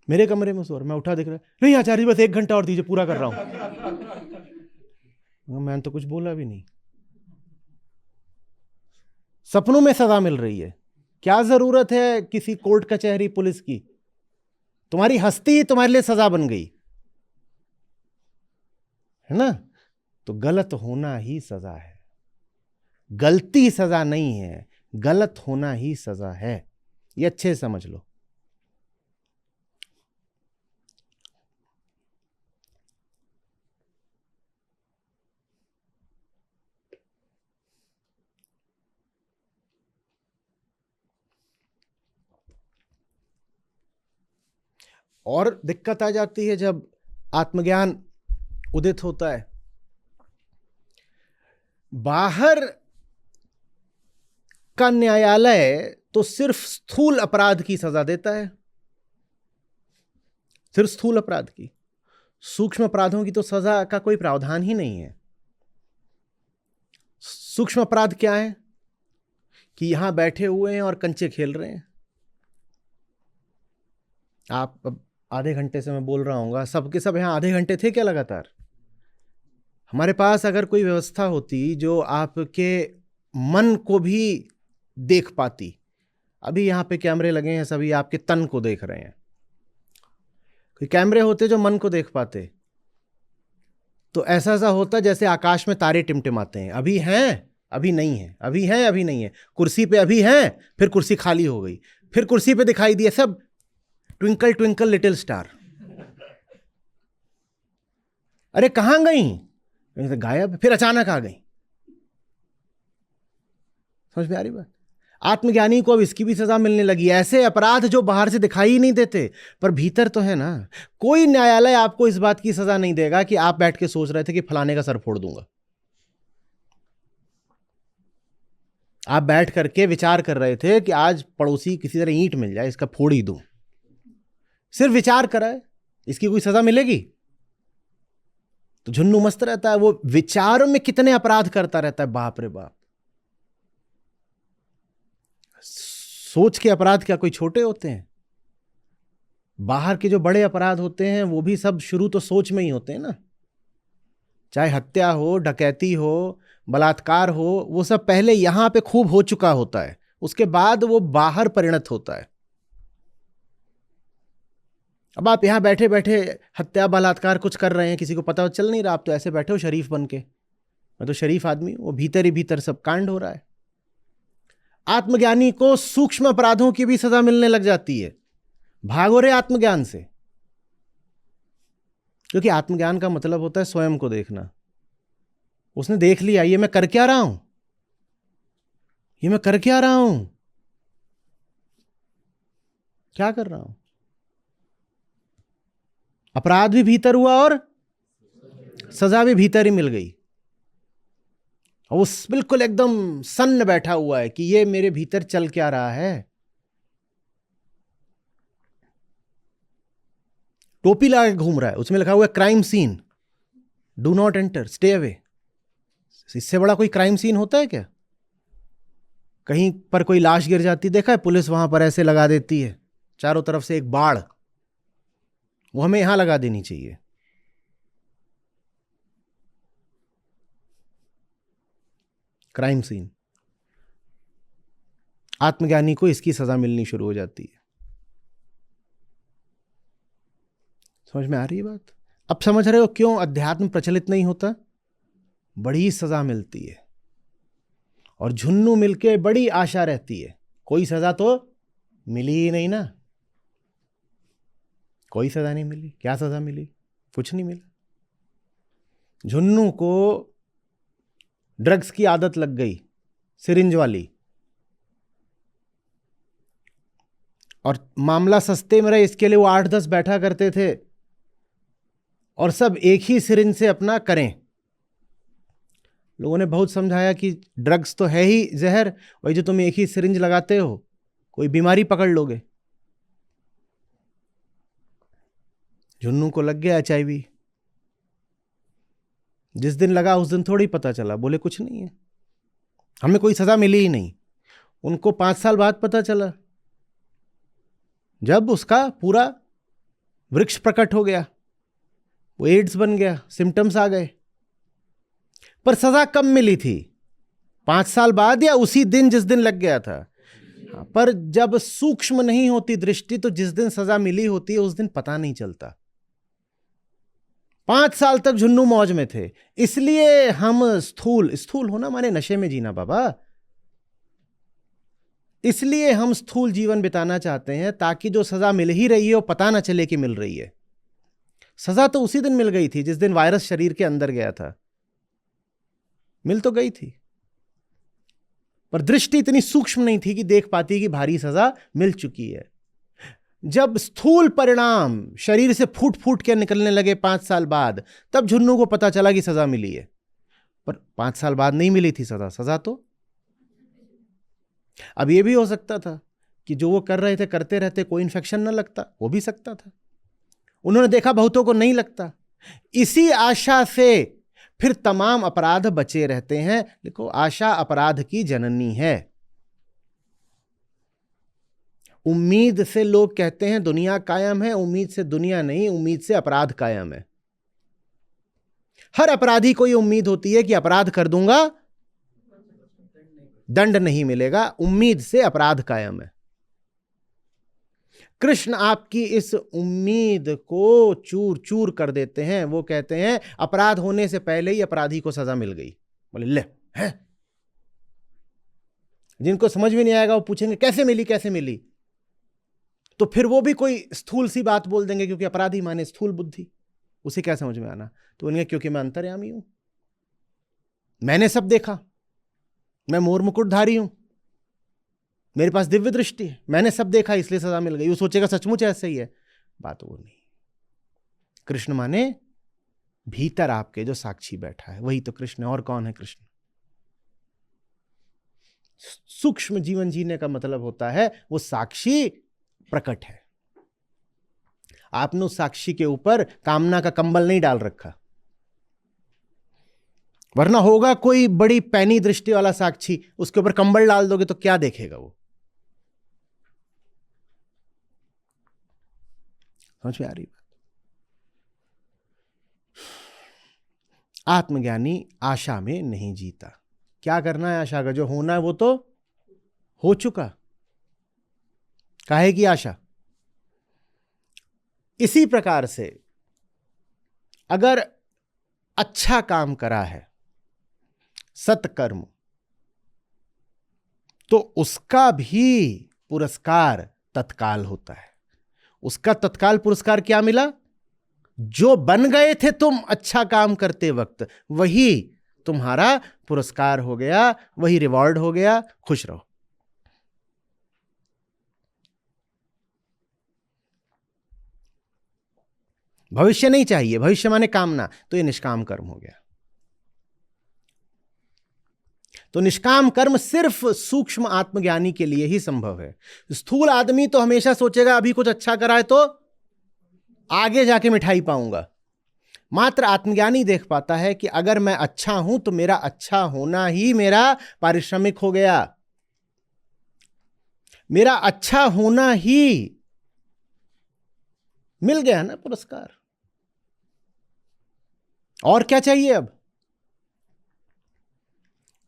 मेरे कमरे में सो रहा, मैं उठा, देख रहा, नहीं आचार्य बस 1 घंटा और दीजिए, पूरा कर रहा हूं। मैंने तो कुछ बोला भी नहीं। सपनों में सजा मिल रही है। क्या जरूरत है किसी कोर्ट कचहरी पुलिस की? तुम्हारी हस्ती तुम्हारे लिए सजा बन गई है ना। तो गलत होना ही सजा है, गलती सजा नहीं है, गलत होना ही सजा है। ये अच्छे से समझ लो। और दिक्कत आ जाती है जब आत्मज्ञान उदित होता है, बाहर का न्यायालय तो सिर्फ स्थूल अपराध की सजा देता है, सिर्फ स्थूल अपराध की। सूक्ष्म अपराधों की तो सजा का कोई प्रावधान ही नहीं है। सूक्ष्म अपराध क्या है कि यहां बैठे हुए हैं और कंचे खेल रहे हैं। आप अब आधे घंटे से मैं बोल रहा हूँगा, सबके सब यहां आधे घंटे थे क्या लगातार? हमारे पास अगर कोई व्यवस्था होती जो आपके मन को भी देख पाती, अभी यहां पे कैमरे लगे हैं, सभी आपके तन को देख रहे हैं, कोई कैमरे होते जो मन को देख पाते तो ऐसा ऐसा होता जैसे आकाश में तारे टिमटिमाते हैं, अभी हैं अभी नहीं है, अभी हैं अभी नहीं है, कुर्सी पे अभी हैं, फिर कुर्सी खाली हो गई, फिर कुर्सी पे दिखाई दिए सब ट्विंकल ट्विंकल लिटिल स्टार। अरे कहां गई? तो गायब, फिर अचानक आ गई। समझ में आ रही बात? आत्मज्ञानी को अब इसकी भी सजा मिलने लगी। ऐसे अपराध जो बाहर से दिखाई ही नहीं देते पर भीतर तो है ना। कोई न्यायालय आपको इस बात की सजा नहीं देगा कि आप बैठ के सोच रहे थे कि फलाने का सर फोड़ दूंगा। आप बैठ करके विचार कर रहे थे कि आज पड़ोसी किसी तरह ईंट मिल जाए, इसका फोड़ ही दूं। सिर्फ विचार करा है, इसकी कोई सजा मिलेगी? तो झुन्नू मस्त रहता है, वो विचारों में कितने अपराध करता रहता है, बाप रे बाप। सोच के अपराध क्या कोई छोटे होते हैं? बाहर के जो बड़े अपराध होते हैं वो भी सब शुरू तो सोच में ही होते हैं ना। चाहे हत्या हो, डकैती हो, बलात्कार हो, वो सब पहले यहां पे खूब हो चुका होता है, उसके बाद वो बाहर परिणत होता है। अब आप यहां बैठे बैठे हत्या बलात्कार कुछ कर रहे हैं, किसी को पता चल नहीं रहा, आप तो ऐसे बैठे हो शरीफ बन के, मैं तो शरीफ आदमी हूं, वो भीतर ही भीतर सब कांड हो रहा है। आत्मज्ञानी को सूक्ष्म अपराधों की भी सजा मिलने लग जाती है। भागो रे आत्मज्ञान से, क्योंकि आत्मज्ञान का मतलब होता है स्वयं को देखना। उसने देख लिया ये मैं कर क्या रहा हूं, ये मैं कर क्या रहा हूं, क्या कर रहा हूं। अपराध भी भीतर हुआ और सजा भी भीतर ही मिल गई। और वो बिल्कुल एकदम सन्न बैठा हुआ है कि ये मेरे भीतर चल क्या रहा है। टोपी लगा के घूम रहा है, उसमें लिखा हुआ है crime scene, do not enter, stay away. इससे बड़ा कोई क्राइम सीन होता है क्या? कहीं पर कोई लाश गिर जाती देखा है, पुलिस वहां पर ऐसे लगा देती है चारों तरफ से एक बाड़, वो हमें यहां लगा देनी चाहिए। Crime scene. आत्मज्ञानी को इसकी सजा मिलनी शुरू हो जाती है। समझ में आ रही है बात? अब समझ रहे हो क्यों अध्यात्म प्रचलित नहीं होता? बड़ी सजा मिलती है और झुन्नू मिलके बड़ी आशा रहती है, कोई सजा तो मिली ही नहीं ना। कोई सजा नहीं मिली। क्या सजा मिली? कुछ नहीं मिला। झुन्नू को ड्रग्स की आदत लग गई, सिरिंज वाली, और मामला सस्ते में रहे इसके लिए वो 8-10 बैठा करते थे और सब एक ही सिरिंज से अपना करें। लोगों ने बहुत समझाया कि ड्रग्स तो है ही जहर, वही जो तुम एक ही सिरिंज लगाते हो कोई बीमारी पकड़ लोगे। झुन्नू को लग गया HIV। जिस दिन लगा उस दिन थोड़ी पता चला, बोले कुछ नहीं है, हमें कोई सजा मिली ही नहीं। उनको 5 साल बाद पता चला, जब उसका पूरा वृक्ष प्रकट हो गया, वो एड्स बन गया, सिम्टम्स आ गए। पर सजा कब मिली थी? 5 साल बाद या उसी दिन जिस दिन लग गया था? पर जब सूक्ष्म नहीं होती दृष्टि तो जिस दिन सजा मिली होती है उस दिन पता नहीं चलता। 5 साल तक झुन्नू मौज में थे, इसलिए हम स्थूल होना माने नशे में जीना बाबा। इसलिए हम स्थूल जीवन बिताना चाहते हैं ताकि जो सजा मिल ही रही है वो पता ना चले कि मिल रही है। सजा तो उसी दिन मिल गई थी जिस दिन वायरस शरीर के अंदर गया था, मिल तो गई थी, पर दृष्टि इतनी सूक्ष्म नहीं थी कि देख पाती कि भारी सजा मिल चुकी है। जब स्थूल परिणाम शरीर से फूट फूट के निकलने लगे 5 साल बाद, तब झुन्नू को पता चला कि सजा मिली है। पर 5 साल बाद नहीं मिली थी सजा, सजा तो अब ये भी हो सकता था कि जो वो कर रहे थे करते रहते, कोई इन्फेक्शन ना लगता, हो भी सकता था। उन्होंने देखा बहुतों को नहीं लगता, इसी आशा से फिर तमाम अपराध बचे रहते हैं। देखो, आशा अपराध की जननी है। उम्मीद से लोग कहते हैं दुनिया कायम है, उम्मीद से दुनिया नहीं, उम्मीद से अपराध कायम है। हर अपराधी को यह उम्मीद होती है कि अपराध कर दूंगा दंड नहीं मिलेगा, उम्मीद से अपराध कायम है। कृष्ण आपकी इस उम्मीद को चूर चूर कर देते हैं। वो कहते हैं अपराध होने से पहले ही अपराधी को सजा मिल गई। बोले ले है। जिनको समझ में नहीं आएगा वो पूछेंगे कैसे मिली, कैसे मिली, तो फिर वो भी कोई स्थूल सी बात बोल देंगे, क्योंकि अपराधी माने स्थूल बुद्धि, उसे क्या समझ में आना। तो उन्हें क्योंकि मैं अंतर्यामी हूं, मैंने सब देखा, मैं मोर मुकुटधारी हूं, मेरे पास दिव्य दृष्टि है, मैंने सब देखा इसलिए सजा मिल गई। वो सोचेगा सचमुच ऐसे ही है, बात वो नहीं। कृष्ण माने भीतर आपके जो साक्षी बैठा है वही तो कृष्ण है। और कौन है कृष्ण? सूक्ष्म जीवन जीने का मतलब होता है वो साक्षी प्रकट है। आपने उस साक्षी के ऊपर कामना का कंबल नहीं डाल रखा, वरना होगा कोई बड़ी पैनी दृष्टि वाला साक्षी, उसके ऊपर कंबल डाल दोगे तो क्या देखेगा वो? समझ में आ रही बात? आत्मज्ञानी आशा में नहीं जीता। क्या करना है आशा का? जो होना है वो तो हो चुका, काहे की आशा? इसी प्रकार से अगर अच्छा काम करा है, सत्कर्म, तो उसका भी पुरस्कार तत्काल होता है। उसका तत्काल पुरस्कार क्या मिला? जो बन गए थे तुम अच्छा काम करते वक्त, वही तुम्हारा पुरस्कार हो गया, वही रिवॉर्ड हो गया। खुश रहो। भविष्य नहीं चाहिए, भविष्य माने कामना, तो ये निष्काम कर्म हो गया। तो निष्काम कर्म सिर्फ सूक्ष्म आत्मज्ञानी के लिए ही संभव है। स्थूल आदमी तो हमेशा सोचेगा अभी कुछ अच्छा करा है तो आगे जाके मिठाई पाऊंगा। मात्र आत्मज्ञानी देख पाता है कि अगर मैं अच्छा हूं तो मेरा अच्छा होना ही मेरा पारिश्रमिक हो गया, मेरा अच्छा होना ही मिल गया ना पुरस्कार। और क्या चाहिए? अब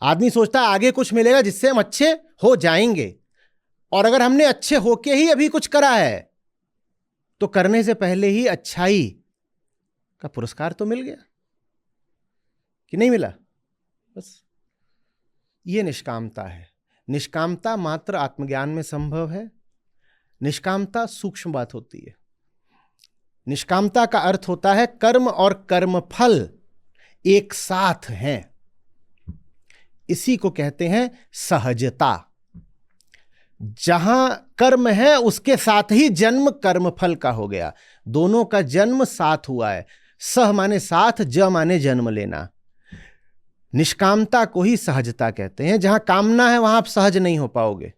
आदमी सोचता है आगे कुछ मिलेगा जिससे हम अच्छे हो जाएंगे, और अगर हमने अच्छे होके ही अभी कुछ करा है तो करने से पहले ही अच्छाई का पुरस्कार तो मिल गया कि नहीं मिला? बस ये निष्कामता है। निष्कामता मात्र आत्मज्ञान में संभव है। निष्कामता सूक्ष्म बात होती है। निष्कामता का अर्थ होता है कर्म और कर्मफल एक साथ हैं। इसी को कहते हैं सहजता। जहां कर्म है उसके साथ ही जन्म कर्मफल का हो गया। दोनों का जन्म साथ हुआ है। सह माने साथ, ज माने जन्म लेना। निष्कामता को ही सहजता कहते हैं। जहां कामना है वहां आप सहज नहीं हो पाओगे।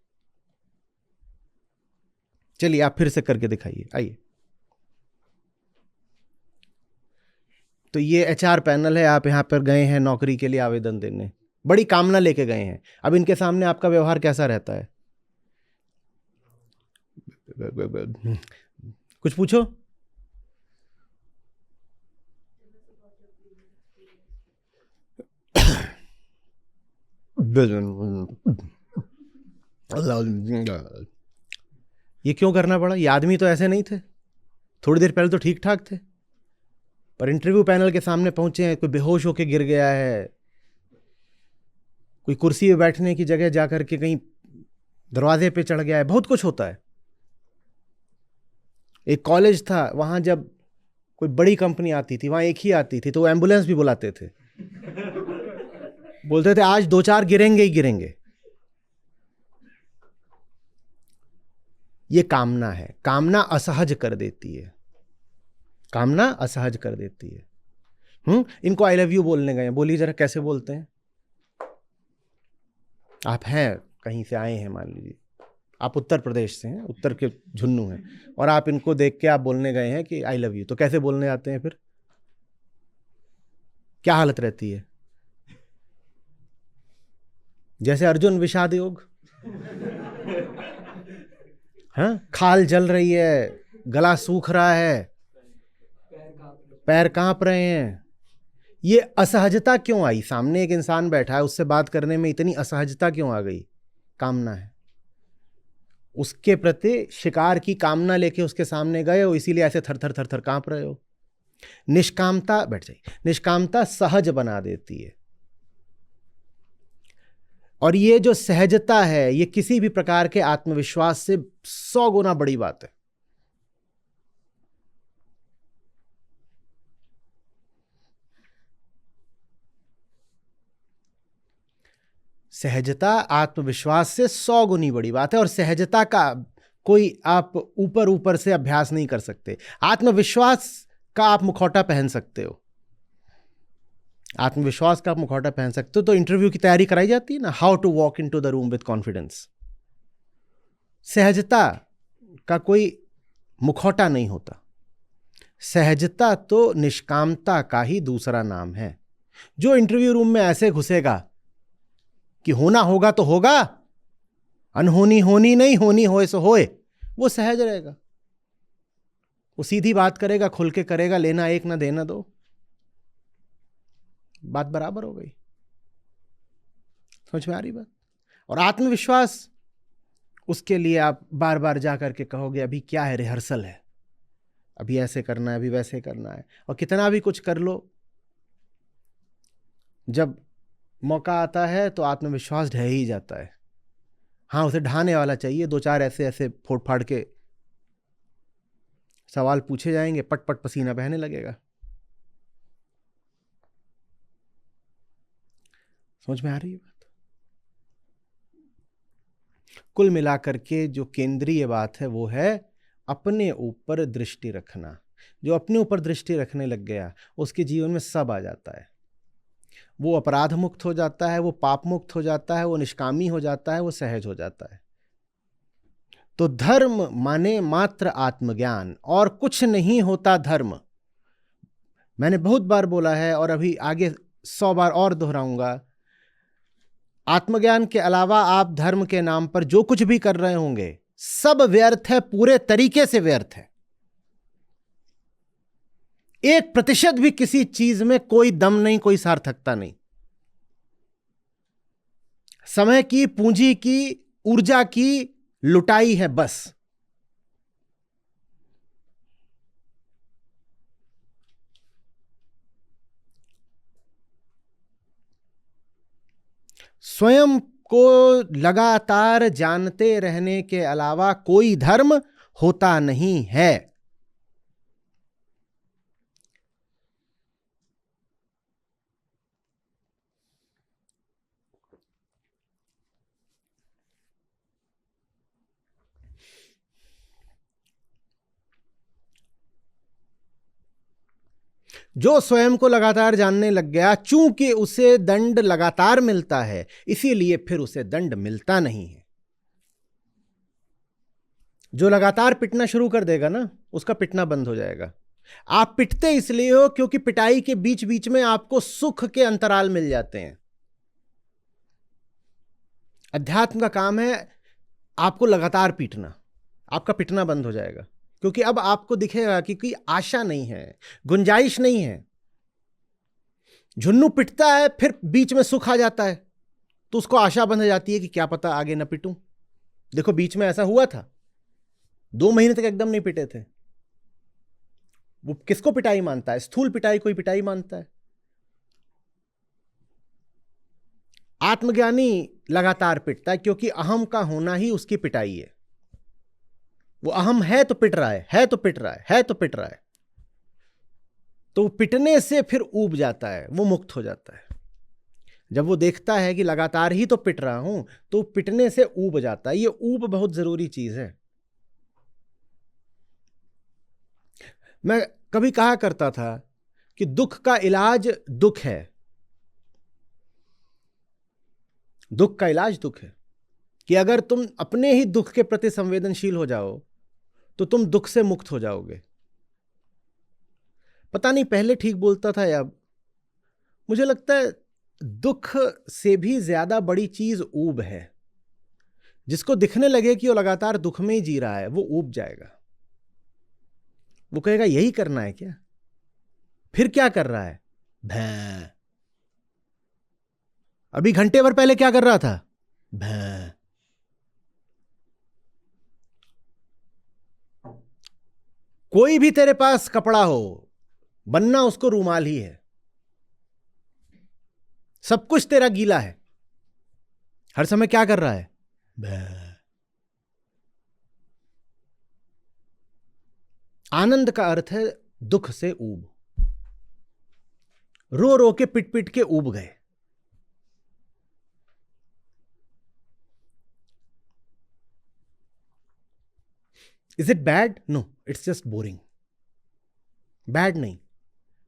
चलिए आप फिर से करके दिखाइए, आइए। तो ये एचआर पैनल है, आप यहां पर गए हैं नौकरी के लिए आवेदन देने, बड़ी कामना लेके गए हैं। अब इनके सामने आपका व्यवहार कैसा रहता है? कुछ पूछो। ये क्यों करना पड़ा? ये आदमी तो ऐसे नहीं थे, थोड़ी देर पहले तो ठीक ठाक थे, पर इंटरव्यू पैनल के सामने पहुंचे हैं, कोई बेहोश होके गिर गया है, कोई कुर्सी पे बैठने की जगह जाकर के कहीं दरवाजे पे चढ़ गया है, बहुत कुछ होता है। एक कॉलेज था, वहां जब कोई बड़ी कंपनी आती थी, वहां एक ही आती थी, तो वो एम्बुलेंस भी बुलाते थे, बोलते थे आज 2-4 गिरेंगे ही गिरेंगे। ये कामना है। कामना असहज कर देती है। कामना असहज कर देती है, इनको आई लव यू बोलने गए, बोलिए जरा कैसे बोलते हैं? आप हैं कहीं से आए हैं, मान लीजिए आप उत्तर प्रदेश से हैं, उत्तर के झुन्नू हैं, और आप इनको देख के आप बोलने गए हैं कि आई लव यू, तो कैसे बोलने आते हैं फिर? क्या हालत रहती है? जैसे अर्जुन विषाद योग। हाँ, खाल जल रही है, गला सूख रहा है, पैर कांप रहे हैं। ये असहजता क्यों आई? सामने एक इंसान बैठा है, उससे बात करने में इतनी असहजता क्यों आ गई? कामना है उसके प्रति, शिकार की कामना लेके उसके सामने गए हो, इसीलिए ऐसे थर थर थर थर कांप रहे हो। निष्कामता, बैठ जाइए, निष्कामता सहज बना देती है। और ये जो सहजता है, ये किसी भी प्रकार के आत्मविश्वास से 100 गुना बड़ी बात है। सहजता आत्मविश्वास से 100 गुनी बड़ी बात है, और सहजता का कोई आप ऊपर ऊपर से अभ्यास नहीं कर सकते। आत्मविश्वास का आप मुखौटा पहन सकते हो, आत्मविश्वास का आप मुखौटा पहन सकते हो। तो इंटरव्यू की तैयारी कराई जाती है ना, how to walk into the room with confidence. सहजता का कोई मुखौटा नहीं होता। सहजता तो निष्कामता का ही दूसरा नाम है। जो इंटरव्यू रूम में ऐसे घुसेगा कि होना होगा तो होगा, अनहोनी होनी नहीं, होनी होए सो होए, वो सहज रहेगा। वो सीधी बात करेगा, खुल के करेगा, लेना एक ना देना दो, बात बराबर हो गई। समझ में आ रही बात? और आत्मविश्वास, उसके लिए आप बार बार जा करके कहोगे अभी क्या है, रिहर्सल है, अभी ऐसे करना है, अभी वैसे करना है, और कितना भी कुछ कर लो, जब मौका आता है तो आत्मविश्वास ढह ही जाता है। हाँ, उसे ढाने वाला चाहिए, 2-4 ऐसे ऐसे फोड़ फाड़ के सवाल पूछे जाएंगे, पट पट पसीना बहने लगेगा। समझ में आ रही है बात? कुल मिलाकर के जो केंद्रीय बात है वो है अपने ऊपर दृष्टि रखना। जो अपने ऊपर दृष्टि रखने लग गया, उसके जीवन में सब आ जाता है। वो अपराध मुक्त हो जाता है, वो पाप मुक्त हो जाता है, वो निष्कामी हो जाता है, वो सहज हो जाता है। तो धर्म माने मात्र आत्मज्ञान, और कुछ नहीं होता धर्म। मैंने बहुत बार बोला है और अभी आगे 100 बार और दोहराऊंगा, आत्मज्ञान के अलावा आप धर्म के नाम पर जो कुछ भी कर रहे होंगे सब व्यर्थ है, पूरे तरीके से व्यर्थ है। 1% भी किसी चीज में कोई दम नहीं, कोई सार्थकता नहीं। समय की, पूंजी की, ऊर्जा की लुटाई है बस। स्वयं को लगातार जानते रहने के अलावा कोई धर्म होता नहीं है। जो स्वयं को लगातार जानने लग गया, चूंकि उसे दंड लगातार मिलता है, इसीलिए फिर उसे दंड मिलता नहीं है। जो लगातार पिटना शुरू कर देगा ना, उसका पिटना बंद हो जाएगा। आप पिटते इसलिए हो क्योंकि पिटाई के बीच बीच में आपको सुख के अंतराल मिल जाते हैं। अध्यात्म का काम है आपको लगातार पीटना, आपका पिटना बंद हो जाएगा, क्योंकि अब आपको दिखेगा कि कोई आशा नहीं है, गुंजाइश नहीं है। झुन्नू पिटता है, फिर बीच में सुख आ जाता है, तो उसको आशा बंध जाती है कि क्या पता आगे न पिटूं। देखो बीच में ऐसा हुआ था, 2 महीने तक एकदम नहीं पिटे थे। वो किसको पिटाई मानता है? स्थूल पिटाई कोई पिटाई मानता है? आत्मज्ञानी लगातार पिटता है, क्योंकि अहम का होना ही उसकी पिटाई है। वो अहम है तो पिट रहा है तो पिट रहा है तो पिट रहा है। तो पिटने से फिर ऊब जाता है, वो मुक्त हो जाता है। जब वो देखता है कि लगातार ही तो पिट रहा हूं, तो पिटने से ऊब जाता है। ये ऊब बहुत जरूरी चीज है। मैं कभी कहा करता था कि दुख का इलाज दुख है, दुख का इलाज दुख है, कि अगर तुम अपने ही दुख के प्रति संवेदनशील हो जाओ तो तुम दुख से मुक्त हो जाओगे। पता नहीं पहले ठीक बोलता था या मुझे लगता है दुख से भी ज्यादा बड़ी चीज ऊब है। जिसको दिखने लगे कि वो लगातार दुख में ही जी रहा है वो ऊब जाएगा। वो कहेगा यही करना है क्या, फिर क्या कर रहा है, भैं। अभी घंटे भर पहले क्या कर रहा था, भैं। कोई भी तेरे पास कपड़ा हो, बनना उसको रूमाल ही है। सब कुछ तेरा गीला है, हर समय क्या कर रहा है, भैं। आनंद का अर्थ है दुख से ऊब। रो रो के पिट पिट के ऊब गए। Is it bad? No, it's just boring. Bad नहीं,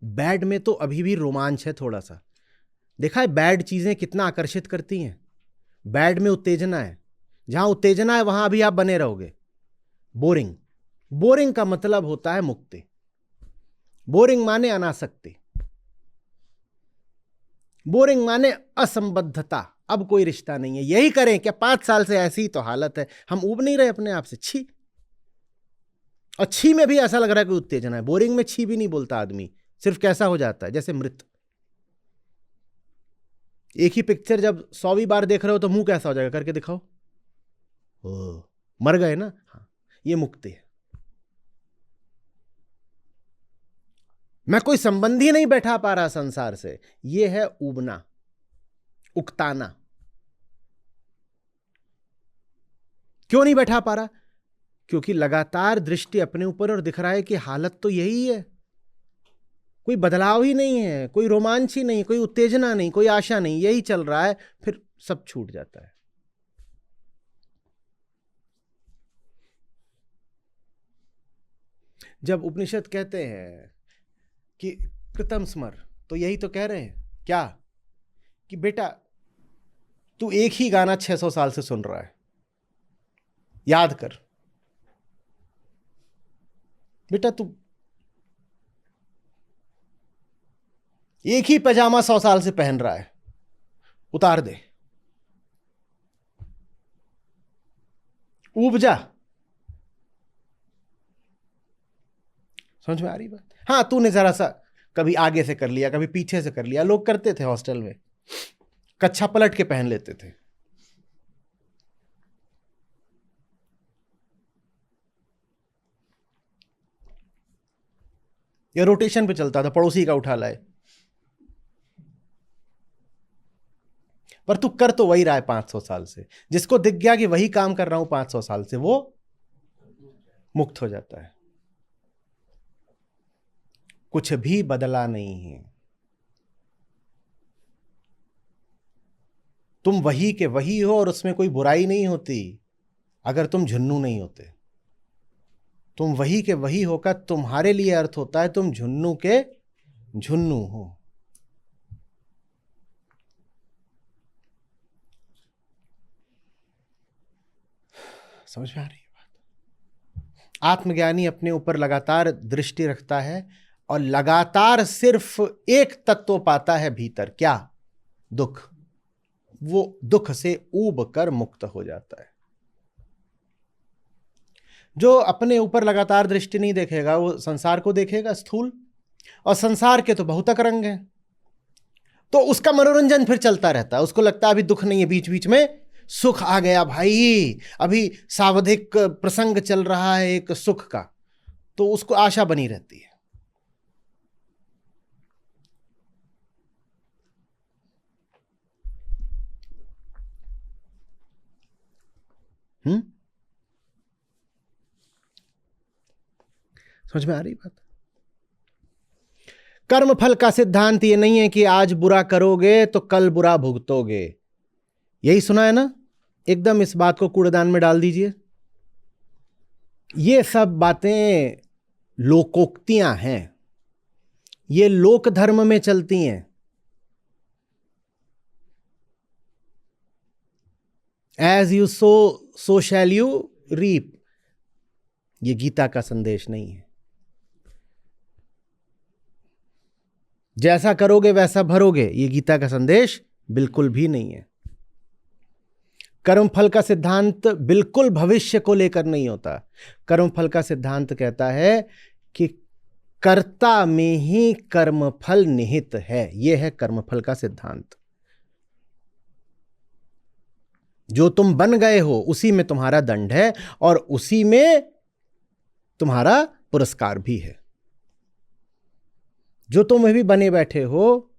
बैड में तो अभी भी रोमांच है थोड़ा सा। देखा है बैड चीजें कितना आकर्षित करती हैं। बैड में उत्तेजना है, जहां उत्तेजना है वहां अभी आप बने रहोगे। बोरिंग, बोरिंग का मतलब होता है मुक्ति। बोरिंग माने अनासक्ति, बोरिंग माने असंबद्धता। अब कोई रिश्ता नहीं है, यही करें क्या, 5 साल से ऐसी ही तो हालत है, हम ऊब नहीं रहे अपने आप से। छी, और छी में भी ऐसा लग रहा है कि उत्तेजना है। बोरिंग में छी भी नहीं बोलता आदमी, सिर्फ कैसा हो जाता है जैसे मृत। एक ही पिक्चर जब 100वीं बार देख रहे हो तो मुंह कैसा हो जाएगा, करके दिखाओ। ओ, मर गए ना। हाँ, ये मुक्ति है। मैं कोई संबंध ही नहीं बैठा पा रहा संसार से, ये है ऊबना, उकताना। क्यों नहीं बैठा पा रहा? क्योंकि लगातार दृष्टि अपने ऊपर और दिख रहा है कि हालत तो यही है, कोई बदलाव ही नहीं है, कोई रोमांच ही नहीं, कोई उत्तेजना नहीं, कोई आशा नहीं, यही चल रहा है। फिर सब छूट जाता है। जब उपनिषद कहते हैं कि कृतम स्मर, तो यही तो कह रहे हैं क्या, कि बेटा तू एक ही गाना 600 साल से सुन रहा है, याद कर। बेटा तू एक ही पैजामा 100 साल से पहन रहा है, उतार दे, ऊब जा। समझ में आ रही बात? हाँ, तूने जरा सा कभी आगे से कर लिया, कभी पीछे से कर लिया। लोग करते थे हॉस्टल में, कच्छा पलट के पहन लेते थे। या रोटेशन पे चलता था, पड़ोसी का उठा लाए। पर तू कर तो वही रहा है 500 साल से। जिसको दिख गया कि वही काम कर रहा हूं 500 साल से, वो मुक्त हो जाता है। कुछ भी बदला नहीं है, तुम वही के वही हो, और उसमें कोई बुराई नहीं होती अगर तुम झुन्नू नहीं होते। तुम वही के वही होकर तुम्हारे लिए अर्थ होता है तुम झुन्नू के झुन्नू हो। समझ में आ रही है बात? आत्मज्ञानी अपने ऊपर लगातार दृष्टि रखता है और लगातार सिर्फ एक तत्व पाता है भीतर, क्या? दुख। वो दुख से ऊब कर मुक्त हो जाता है। जो अपने ऊपर लगातार दृष्टि नहीं देखेगा वो संसार को देखेगा स्थूल, और संसार के तो बहुतक रंग हैं, तो उसका मनोरंजन फिर चलता रहता है। उसको लगता है अभी दुख नहीं है, बीच बीच में सुख आ गया भाई, अभी सावधिक प्रसंग चल रहा है एक सुख का, तो उसको आशा बनी रहती है। समझ में आ रही बात? कर्म फल का सिद्धांत ये नहीं है कि आज बुरा करोगे तो कल बुरा भुगतोगे। यही सुना है ना? एकदम इस बात को कूड़ेदान में डाल दीजिए। ये सब बातें लोकोक्तियां हैं। ये लोक धर्म में चलती हैं। As you sow shall you reap, ये गीता का संदेश नहीं है। जैसा करोगे वैसा भरोगे, ये गीता का संदेश बिल्कुल भी नहीं है। कर्मफल का सिद्धांत बिल्कुल भविष्य को लेकर नहीं होता। कर्मफल का सिद्धांत कहता है कि कर्ता में ही कर्मफल निहित है। यह है कर्मफल का सिद्धांत। जो तुम बन गए हो उसी में तुम्हारा दंड है और उसी में तुम्हारा पुरस्कार भी है। जो तुम भी बने बैठे हो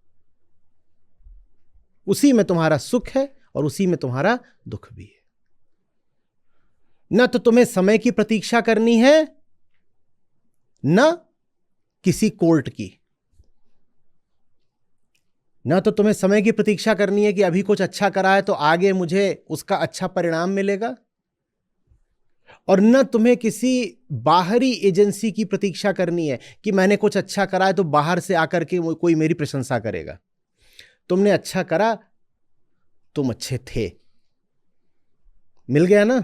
उसी में तुम्हारा सुख है और उसी में तुम्हारा दुख भी है। न तो तुम्हें समय की प्रतीक्षा करनी है, न किसी कोर्ट की। न तो तुम्हें समय की प्रतीक्षा करनी है कि अभी कुछ अच्छा करा है तो आगे मुझे उसका अच्छा परिणाम मिलेगा, और न तुम्हें किसी बाहरी एजेंसी की प्रतीक्षा करनी है कि मैंने कुछ अच्छा करा है तो बाहर से आकर के कोई मेरी प्रशंसा करेगा। तुमने अच्छा करा, तुम अच्छे थे, मिल गया ना,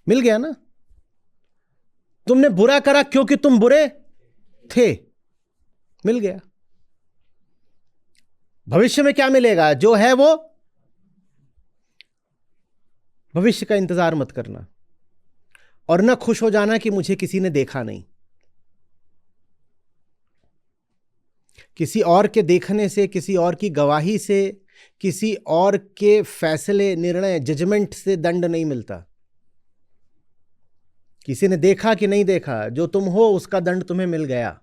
मिल गया ना। तुमने बुरा करा क्योंकि तुम बुरे थे, मिल गया। भविष्य में क्या मिलेगा? जो है वो, भविष्य का इंतजार मत करना और न खुश हो जाना कि मुझे किसी ने देखा नहीं। किसी और के देखने से, किसी और की गवाही से, किसी और के फैसले, निर्णय, जजमेंट से दंड नहीं मिलता। किसी ने देखा कि नहीं देखा, जो तुम हो उसका दंड तुम्हें मिल गया।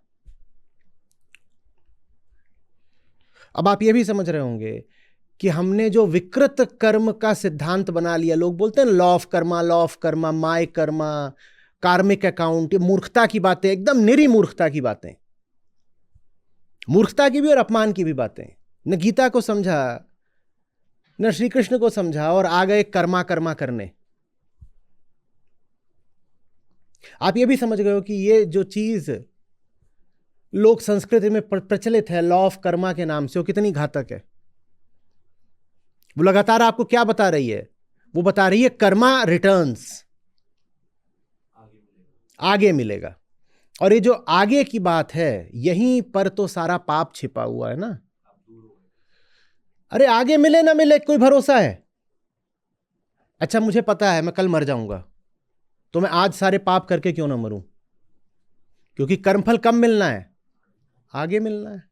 अब आप ये भी समझ रहे होंगे कि हमने जो विकृत कर्म का सिद्धांत बना लिया, लोग बोलते हैं law of Karma, law of Karma, my Karma, कार्मिक अकाउंट, ये मूर्खता की बातें, एकदम निरी मूर्खता की बातें, मूर्खता की भी और अपमान की भी बातें। न गीता को समझा, न श्री कृष्ण को समझा और आ गए कर्मा कर्मा करने। आप ये भी समझ गए हो कि ये जो चीज लोक संस्कृति में प्रचलित है लॉ ऑफ कर्मा के नाम से, वो कितनी घातक है। वो लगातार आपको क्या बता रही है? वो बता रही है कर्मा रिटर्न्स, आगे मिलेगा। और ये जो आगे की बात है, यहीं पर तो सारा पाप छिपा हुआ है ना। अरे आगे मिले ना मिले कोई भरोसा है? अच्छा मुझे पता है मैं कल मर जाऊंगा, तो मैं आज सारे पाप करके क्यों ना मरूं? क्योंकि कर्मफल कब मिलना है? आगे मिलना है।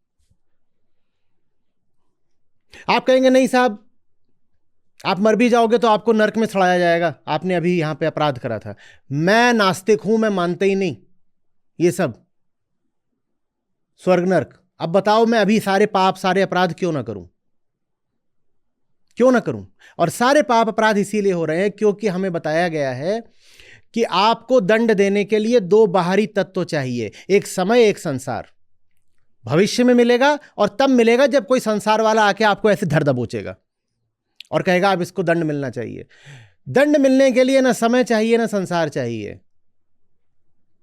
आप कहेंगे नहीं साहब, आप मर भी जाओगे तो आपको नरक में सड़ाया जाएगा, आपने अभी यहां पे अपराध करा था। मैं नास्तिक हूं, मैं मानता ही नहीं ये सब स्वर्ग नरक। अब बताओ मैं अभी सारे पाप, सारे अपराध क्यों ना करूं? क्यों ना करूं? और सारे पाप अपराध इसीलिए हो रहे हैं क्योंकि हमें बताया गया है कि आपको दंड देने के लिए दो बाहरी तत्व चाहिए, एक समय, एक संसार। भविष्य में मिलेगा और तब मिलेगा जब कोई संसार वाला आके आपको ऐसे धर दबोचेगा और कहेगा अब इसको दंड मिलना चाहिए। दंड मिलने के लिए ना समय चाहिए ना संसार चाहिए।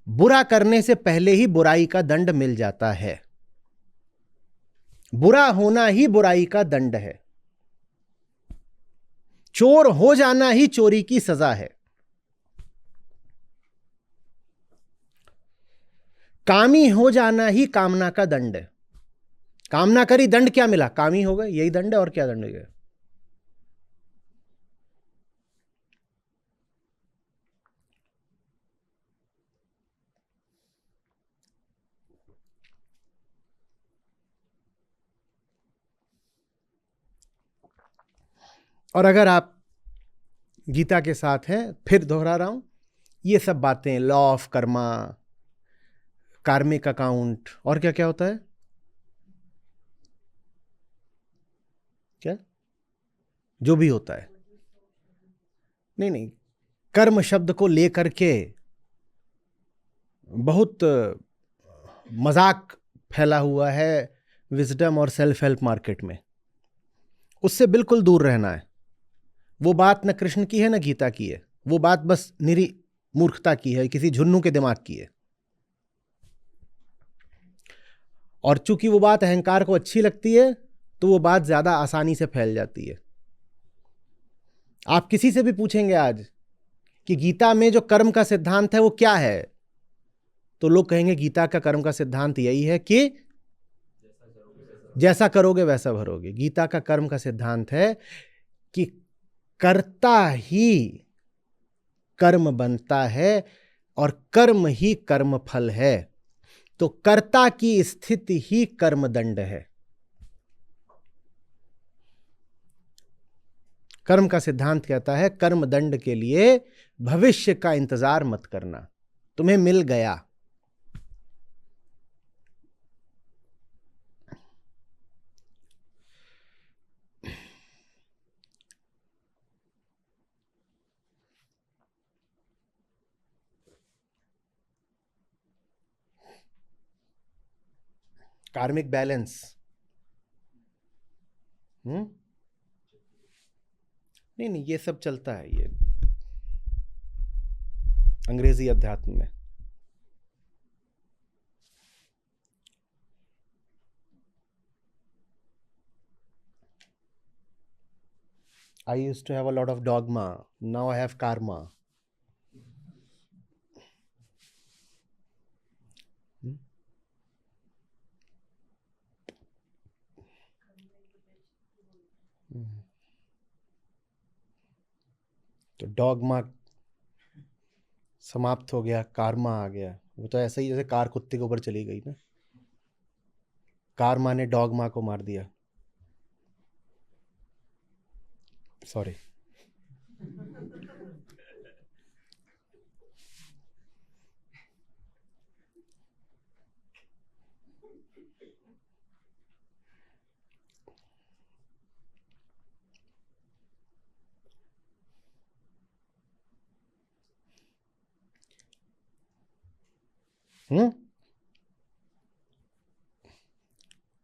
बुरा करने से पहले ही बुराई का दंड मिल जाता है। बुरा होना ही बुराई का दंड है। चोर हो जाना ही चोरी की सजा है। कामी हो जाना ही कामना का दंड है। कामना करी, दंड क्या मिला? कामी हो गए, यही दंड है, और क्या दंड है? और अगर आप गीता के साथ हैं, फिर दोहरा रहा हूं, ये सब बातें लॉ ऑफ कर्मा, कार्मिक अकाउंट, और क्या क्या होता है, क्या जो भी होता है, नहीं नहीं, कर्म शब्द को लेकर के बहुत मजाक फैला हुआ है विजडम और सेल्फ हेल्प मार्केट में। उससे बिल्कुल दूर रहना है। वो बात न कृष्ण की है न गीता की है, वो बात बस निरी मूर्खता की है, किसी झुन्नू के दिमाग की है। और चूंकि वो बात अहंकार को अच्छी लगती है तो वो बात ज्यादा आसानी से फैल जाती है। आप किसी से भी पूछेंगे आज कि गीता में जो कर्म का सिद्धांत है वो क्या है, तो लोग कहेंगे गीता का कर्म का सिद्धांत यही है कि जैसा करोगे वैसा भरोगे। गीता का कर्म का सिद्धांत है कि कर्ता ही कर्म बनता है और कर्म ही कर्म फल है। तो कर्ता की स्थिति ही कर्मदंड है। कर्म का सिद्धांत कहता है कर्मदंड के लिए भविष्य का इंतजार मत करना, तुम्हें मिल गया। कार्मिक बैलेंस। नहीं नहीं, ये सब चलता है ये अंग्रेजी अध्यात्म में। I used to have a lot of dogma. Now I have karma. तो डॉगमा समाप्त हो गया, कार्मा आ गया। वो तो ऐसा ही जैसे कार कुत्ते के ऊपर चली गई ना, कार्मा ने डॉगमा को मार दिया। सॉरी।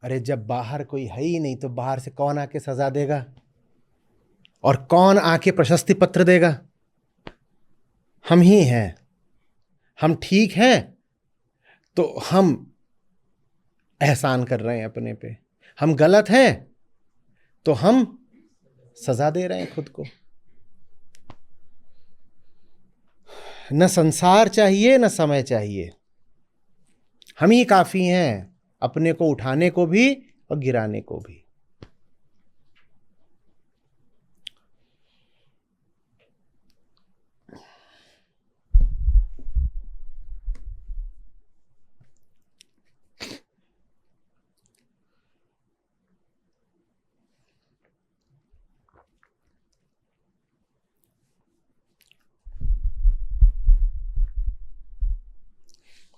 अरे जब बाहर कोई है ही नहीं तो बाहर से कौन आके सजा देगा और कौन आके प्रशस्ति पत्र देगा? हम ही हैं। हम ठीक हैं तो हम एहसान कर रहे हैं अपने पे, हम गलत हैं तो हम सजा दे रहे हैं खुद को। न संसार चाहिए न समय चाहिए, हम ही काफी हैं अपने को उठाने को भी और गिराने को भी।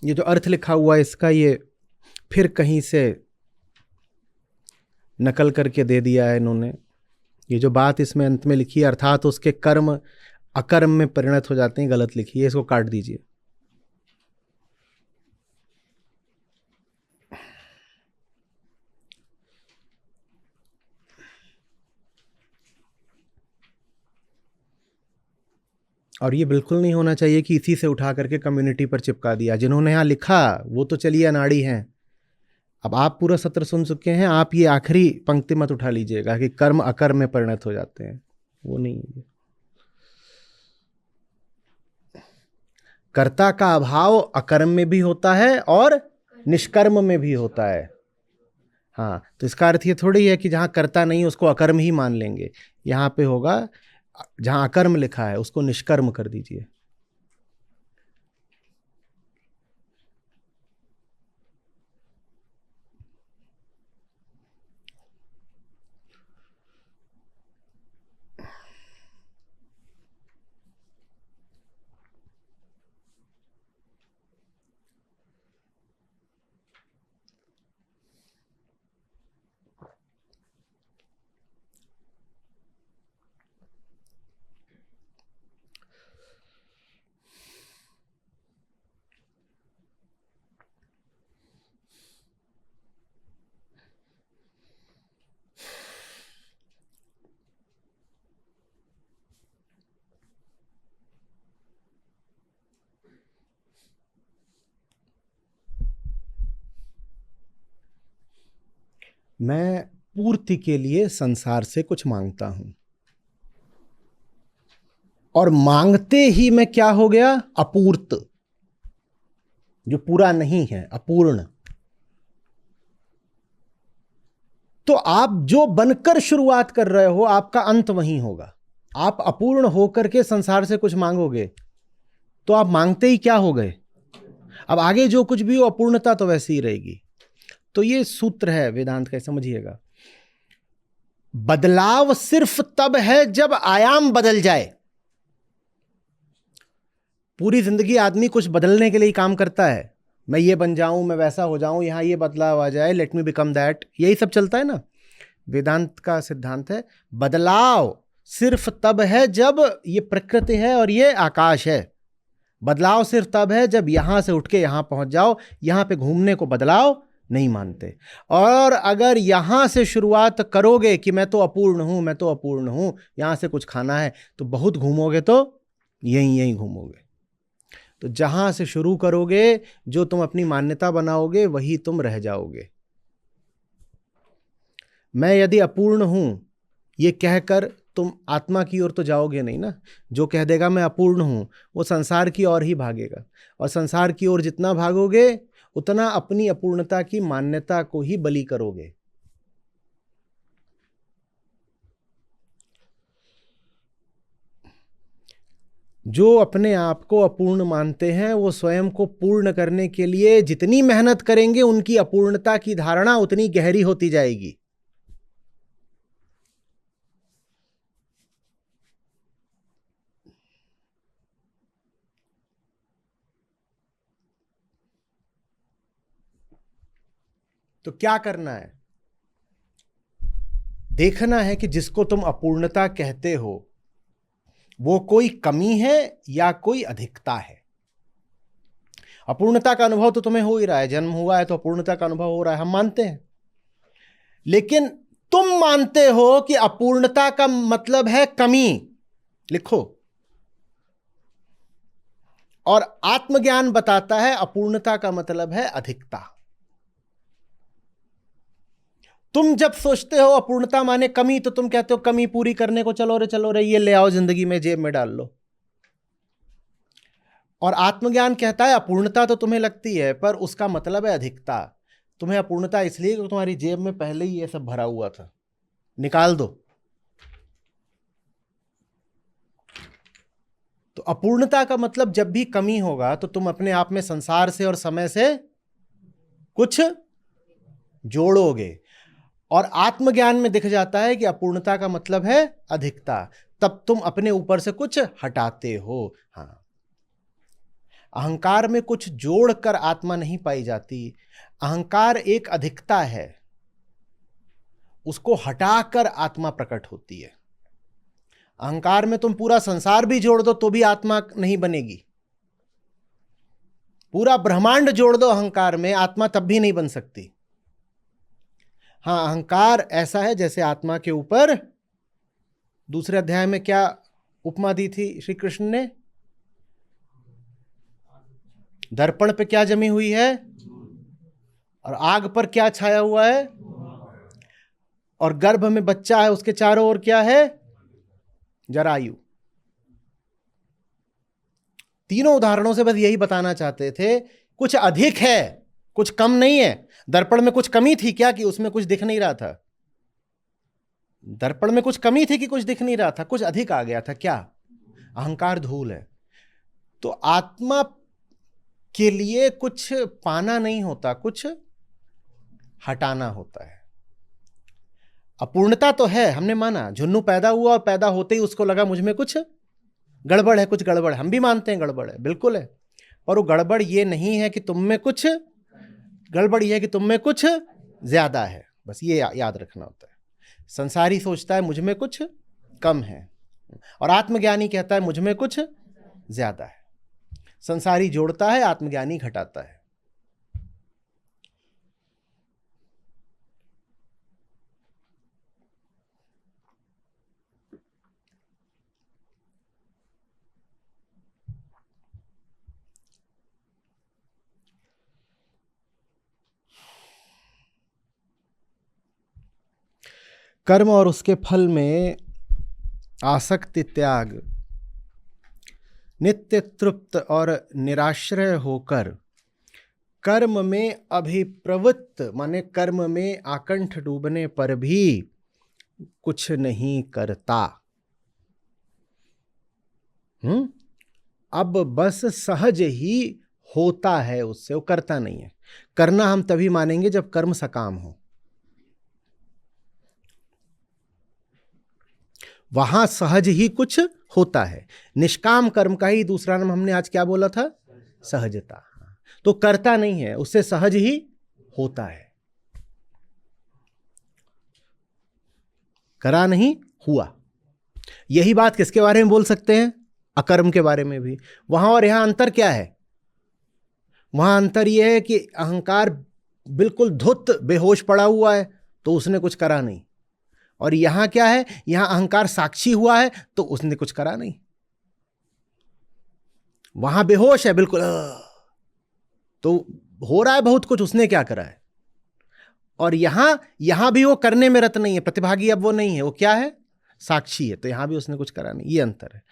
ये जो अर्थ लिखा हुआ है इसका, ये फिर कहीं से नकल करके दे दिया है इन्होंने। ये जो बात इसमें अंत में लिखी है, अर्थात उसके कर्म अकर्म में परिणत हो जाते हैं, गलत लिखी है, इसको काट दीजिए। और ये बिल्कुल नहीं होना चाहिए कि इसी से उठा करके कम्युनिटी पर चिपका दिया। जिन्होंने यहाँ लिखा वो तो चलिए अनाड़ी हैं। अब आप पूरा सत्र सुन चुके हैं, आप ये आखिरी पंक्ति मत उठा लीजिएगा कि कर्म अकर्म में परिणत हो जाते हैं, वो नहीं है। कर्ता का अभाव अकर्म में भी होता है और निष्कर्म में भी होता है। हाँ, तो इसका अर्थ ये थोड़ी है कि जहां कर्ता नहीं उसको अकर्म ही मान लेंगे। यहां पे होगा जहां अकर्म लिखा है उसको निष्कर्म कर दीजिए। मैं पूर्ति के लिए संसार से कुछ मांगता हूं, और मांगते ही मैं क्या हो गया? अपूर्त, जो पूरा नहीं है, अपूर्ण। तो आप जो बनकर शुरुआत कर रहे हो, आपका अंत वहीं होगा। आप अपूर्ण होकर के संसार से कुछ मांगोगे तो आप मांगते ही क्या हो गए? अब आगे जो कुछ भी हो, अपूर्णता तो वैसी ही रहेगी। तो ये सूत्र है वेदांत का, समझिएगा। बदलाव सिर्फ तब है जब आयाम बदल जाए। पूरी जिंदगी आदमी कुछ बदलने के लिए काम करता है, मैं ये बन जाऊं, मैं वैसा हो जाऊं, यहां ये बदलाव आ जाए, लेट मी बिकम दैट, यही सब चलता है ना। वेदांत का सिद्धांत है बदलाव सिर्फ तब है जब ये प्रकृति है और ये आकाश है। बदलाव सिर्फ तब है जब यहां से उठ के यहां पहुंच जाओ। यहां पे घूमने को बदलाव नहीं मानते। और अगर यहां से शुरुआत करोगे कि मैं तो अपूर्ण हूं, मैं तो अपूर्ण हूं, यहां से कुछ खाना है, तो बहुत घूमोगे, तो यहीं यहीं घूमोगे। तो जहां से शुरू करोगे, जो तुम अपनी मान्यता बनाओगे, वही तुम रह जाओगे। मैं यदि अपूर्ण हूं ये कहकर तुम आत्मा की ओर तो जाओगे नहीं ना। जो कह देगा मैं अपूर्ण हूं, वो संसार की ओर ही भागेगा, और संसार की ओर जितना भागोगे उतना अपनी अपूर्णता की मान्यता को ही बलि करोगे। जो अपने आप को अपूर्ण मानते हैं, वो स्वयं को पूर्ण करने के लिए जितनी मेहनत करेंगे, उनकी अपूर्णता की धारणा उतनी गहरी होती जाएगी। तो क्या करना है? देखना है कि जिसको तुम अपूर्णता कहते हो वो कोई कमी है या कोई अधिकता है। अपूर्णता का अनुभव तो तुम्हें हो ही रहा है, जन्म हुआ है तो अपूर्णता का अनुभव हो रहा है, हम मानते हैं। लेकिन तुम मानते हो कि अपूर्णता का मतलब है कमी, लिखो। और आत्मज्ञान बताता है अपूर्णता का मतलब है अधिकता। तुम जब सोचते हो अपूर्णता माने कमी, तो तुम कहते हो कमी पूरी करने को चलो रे चलो रे, ये ले आओ जिंदगी में, जेब में डाल लो। और आत्मज्ञान कहता है अपूर्णता तो तुम्हें लगती है, पर उसका मतलब है अधिकता। तुम्हें अपूर्णता इसलिए कि तुम्हारी जेब में पहले ही ये सब भरा हुआ था, निकाल दो। तो अपूर्णता का मतलब जब भी कमी होगा तो तुम अपने आप में संसार से और समय से कुछ जोड़ोगे। और आत्मज्ञान में दिख जाता है कि अपूर्णता का मतलब है अधिकता। तब तुम अपने ऊपर से कुछ हटाते हो। हाँ, अहंकार में कुछ जोड़कर आत्मा नहीं पाई जाती। अहंकार एक अधिकता है, उसको हटाकर आत्मा प्रकट होती है। अहंकार में तुम पूरा संसार भी जोड़ दो तो भी आत्मा नहीं बनेगी। पूरा ब्रह्मांड जोड़ दो अहंकार में, आत्मा तब भी नहीं बन सकती। हाँ, अहंकार ऐसा है जैसे आत्मा के ऊपर दूसरे अध्याय में क्या उपमा दी थी श्री कृष्ण ने? दर्पण पे क्या जमी हुई है और आग पर क्या छाया हुआ है, और गर्भ में बच्चा है, उसके चारों ओर क्या है? जरायु। तीनों उदाहरणों से बस यही बताना चाहते थे, कुछ अधिक है, कुछ कम नहीं है। दर्पण में कुछ कमी थी क्या कि उसमें कुछ दिख नहीं रहा था? दर्पण में कुछ कमी थी कि कुछ दिख नहीं रहा था? कुछ अधिक आ गया था। क्या? अहंकार धूल है। तो आत्मा के लिए कुछ पाना नहीं होता, कुछ हटाना होता है। अपूर्णता तो है, हमने माना। झुन्नू पैदा हुआ और पैदा होते ही उसको लगा मुझ में कुछ गड़बड़ है, कुछ गड़बड़ है। हम भी मानते हैं गड़बड़ है, बिल्कुल है। पर वो गड़बड़ ये नहीं है कि तुम में कुछ गड़बड़, ये है कि तुम में कुछ ज्यादा है। बस ये याद रखना होता है। संसारी सोचता है मुझ में कुछ कम है, और आत्मज्ञानी कहता है मुझ में कुछ ज्यादा है। संसारी जोड़ता है, आत्मज्ञानी घटाता है। कर्म और उसके फल में आसक्ति त्याग, नित्य तृप्त और निराश्रय होकर कर्म में अभिप्रवृत्त, माने कर्म में आकंठ डूबने पर भी कुछ नहीं करता। अब बस सहज ही होता है उससे, वो करता नहीं है। करना हम तभी मानेंगे जब कर्म सकाम हो। वहां सहज ही कुछ होता है। निष्काम कर्म का ही दूसरा नाम हमने आज क्या बोला था? सहजता। तो करता नहीं है, उससे सहज ही होता है। करा नहीं, हुआ। यही बात किसके बारे में बोल सकते हैं? अकर्म के बारे में भी। वहां और यहां अंतर क्या है? वहां अंतर यह है कि अहंकार बिल्कुल धुत बेहोश पड़ा हुआ है तो उसने कुछ करा नहीं, और यहां क्या है? यहां अहंकार साक्षी हुआ है तो उसने कुछ करा नहीं। वहां बेहोश है बिल्कुल, तो हो रहा है बहुत कुछ, उसने क्या करा है। और यहां भी वो करने में रत नहीं है, प्रतिभागी अब वो नहीं है, वो क्या है? साक्षी है, तो यहां भी उसने कुछ करा नहीं। ये अंतर है।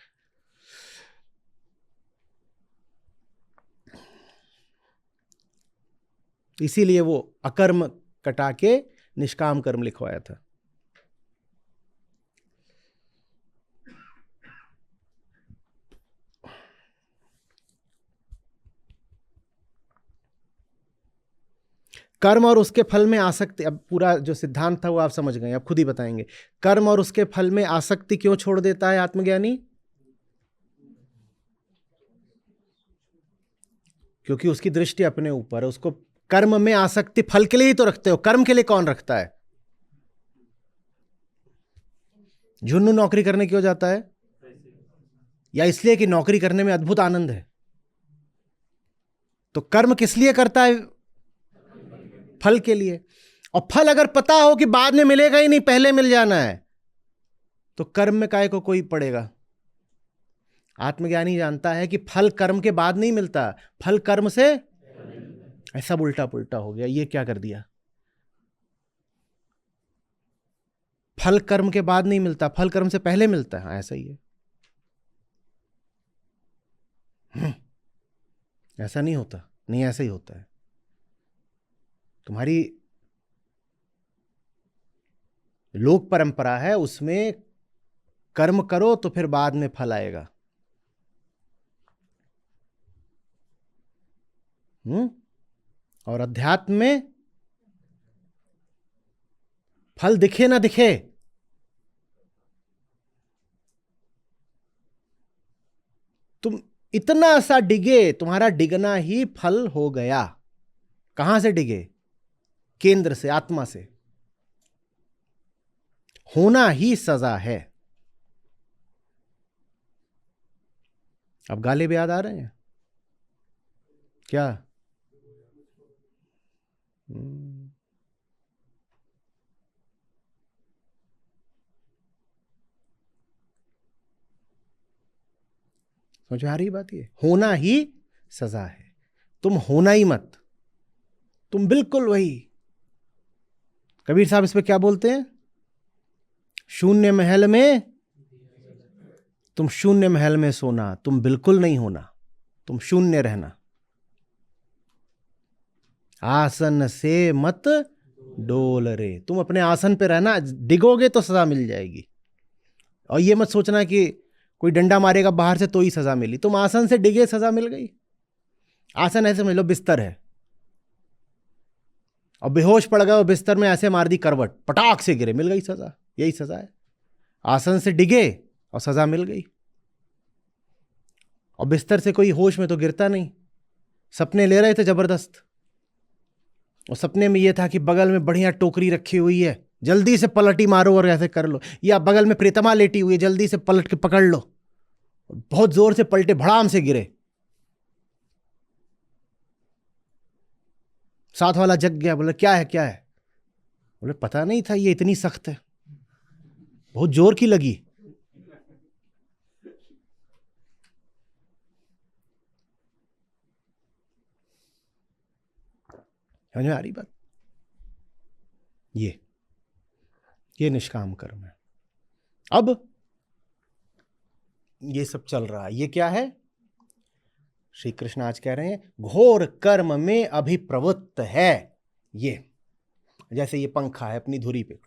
इसीलिए वो अकर्म कटा के निष्काम कर्म लिखवाया था। कर्म और उसके फल में आसक्ति, अब पूरा जो सिद्धांत था वो आप समझ गए, अब खुद ही बताएंगे। कर्म और उसके फल में आसक्ति क्यों छोड़ देता है आत्मज्ञानी? क्योंकि उसकी दृष्टि अपने ऊपर है। उसको कर्म में आसक्ति फल के लिए ही तो रखते हो, कर्म के लिए कौन रखता है? झुन्नू नौकरी करने क्यों जाता है? या इसलिए कि नौकरी करने में अद्भुत आनंद है। तो कर्म किस लिए करता है? फल के लिए। और फल अगर पता हो कि बाद में मिलेगा ही नहीं, पहले मिल जाना है, तो कर्म में काहे को कोई पड़ेगा? आत्मज्ञानी जानता है कि फल कर्म के बाद नहीं मिलता, फल कर्म से। ऐसा उल्टा पुल्टा हो गया, ये क्या कर दिया? फल कर्म के बाद नहीं मिलता, फल कर्म से पहले मिलता है। ऐसा ही है। ऐसा नहीं होता, नहीं ऐसा ही होता है। तुम्हारी लोक परंपरा है, उसमें कर्म करो तो फिर बाद में फल आएगा। और अध्यात्म में फल दिखे ना दिखे, तुम इतना सा डिगे, तुम्हारा डिगना ही फल हो गया। कहां से डिगे? केंद्र से, आत्मा से। होना ही सजा है। अब गालिब याद आ रहे हैं क्या? समझ में आ रही बात? ये होना ही सजा है। तुम होना ही मत, तुम बिल्कुल वही। कबीर साहब इस पे क्या बोलते हैं? शून्य महल में, तुम शून्य महल में सोना, तुम बिल्कुल नहीं होना, तुम शून्य रहना। आसन से मत डोल रे, तुम अपने आसन पे रहना। डिगोगे तो सजा मिल जाएगी। और ये मत सोचना कि कोई डंडा मारेगा बाहर से तो ही सजा मिली। तुम आसन से डिगे, सजा मिल गई। आसन ऐसे समझ लो बिस्तर है, और बेहोश पड़ गए और बिस्तर में ऐसे मार दी करवट, पटाख से गिरे, मिल गई सजा। यही सजा है। आसन से डिगे और सजा मिल गई। और बिस्तर से कोई होश में तो गिरता नहीं। सपने ले रहे थे जबरदस्त, और सपने में यह था कि बगल में बढ़िया टोकरी रखी हुई है, जल्दी से पलटी मारो और ऐसे कर लो, या बगल में प्रीतमा लेटी हुई है, जल्दी से पलट के पकड़ लो। बहुत जोर से पलटे, भड़ाम से गिरे। साथ वाला जग गया, बोले क्या है क्या है? बोले पता नहीं था ये इतनी सख्त है, बहुत जोर की लगी। समझ में आ रही बात? ये ये निष्काम कर्म है। अब ये सब चल रहा है, ये क्या है? श्री कृष्ण आज कह रहे हैं घोर कर्म में अभिप्रवृत्त है। ये जैसे ये पंखा है अपनी धुरी पे,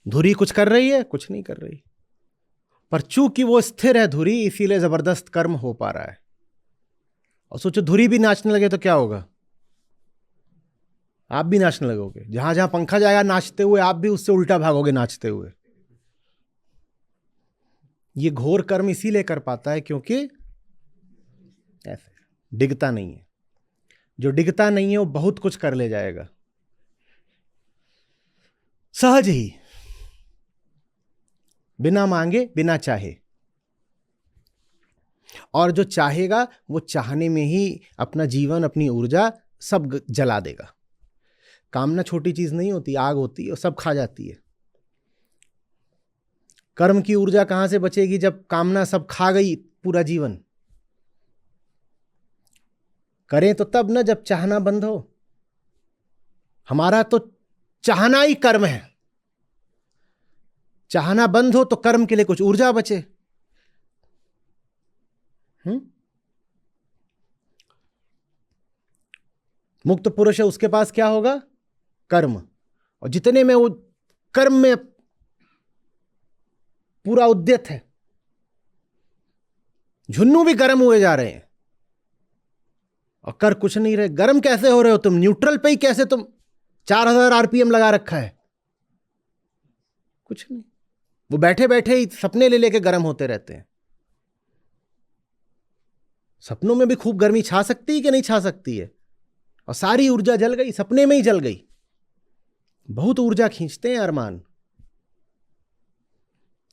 धुरी कुछ कर रही है? कुछ नहीं कर रही, पर चूंकि वो स्थिर है धुरी, इसीलिए जबरदस्त कर्म हो पा रहा है। और सोचो धुरी भी नाचने लगे तो क्या होगा? आप भी नाचने लगोगे। जहां जहां पंखा जाएगा नाचते हुए, आप भी उससे उल्टा भागोगे नाचते हुए। ये घोर कर्म इसीलिए कर पाता है क्योंकि ऐसे डिगता नहीं है। जो डिगता नहीं है वो बहुत कुछ कर ले जाएगा सहज ही, बिना मांगे, बिना चाहे। और जो चाहेगा वो चाहने में ही अपना जीवन, अपनी ऊर्जा सब जला देगा। कामना छोटी चीज नहीं होती, आग होती है और सब खा जाती है। कर्म की ऊर्जा कहां से बचेगी जब कामना सब खा गई पूरा जीवन? करें तो तब ना जब चाहना बंद हो। हमारा तो चाहना ही कर्म है। चाहना बंद हो तो कर्म के लिए कुछ ऊर्जा बचे। मुक्त पुरुष है, उसके पास क्या होगा? कर्म। और जितने में वो कर्म में पूरा उद्यत है, झुन्नू भी गर्म हुए जा रहे हैं और कर कुछ नहीं रहे। गर्म कैसे हो रहे हो तुम? न्यूट्रल पे ही कैसे तुम 4000 आरपीएम लगा रखा है? कुछ नहीं, वो बैठे बैठे ही सपने ले लेके गर्म होते रहते हैं। सपनों में भी खूब गर्मी छा सकती है कि नहीं छा सकती है? और सारी ऊर्जा जल गई, सपने में ही जल गई। बहुत ऊर्जा खींचते हैं अरमान।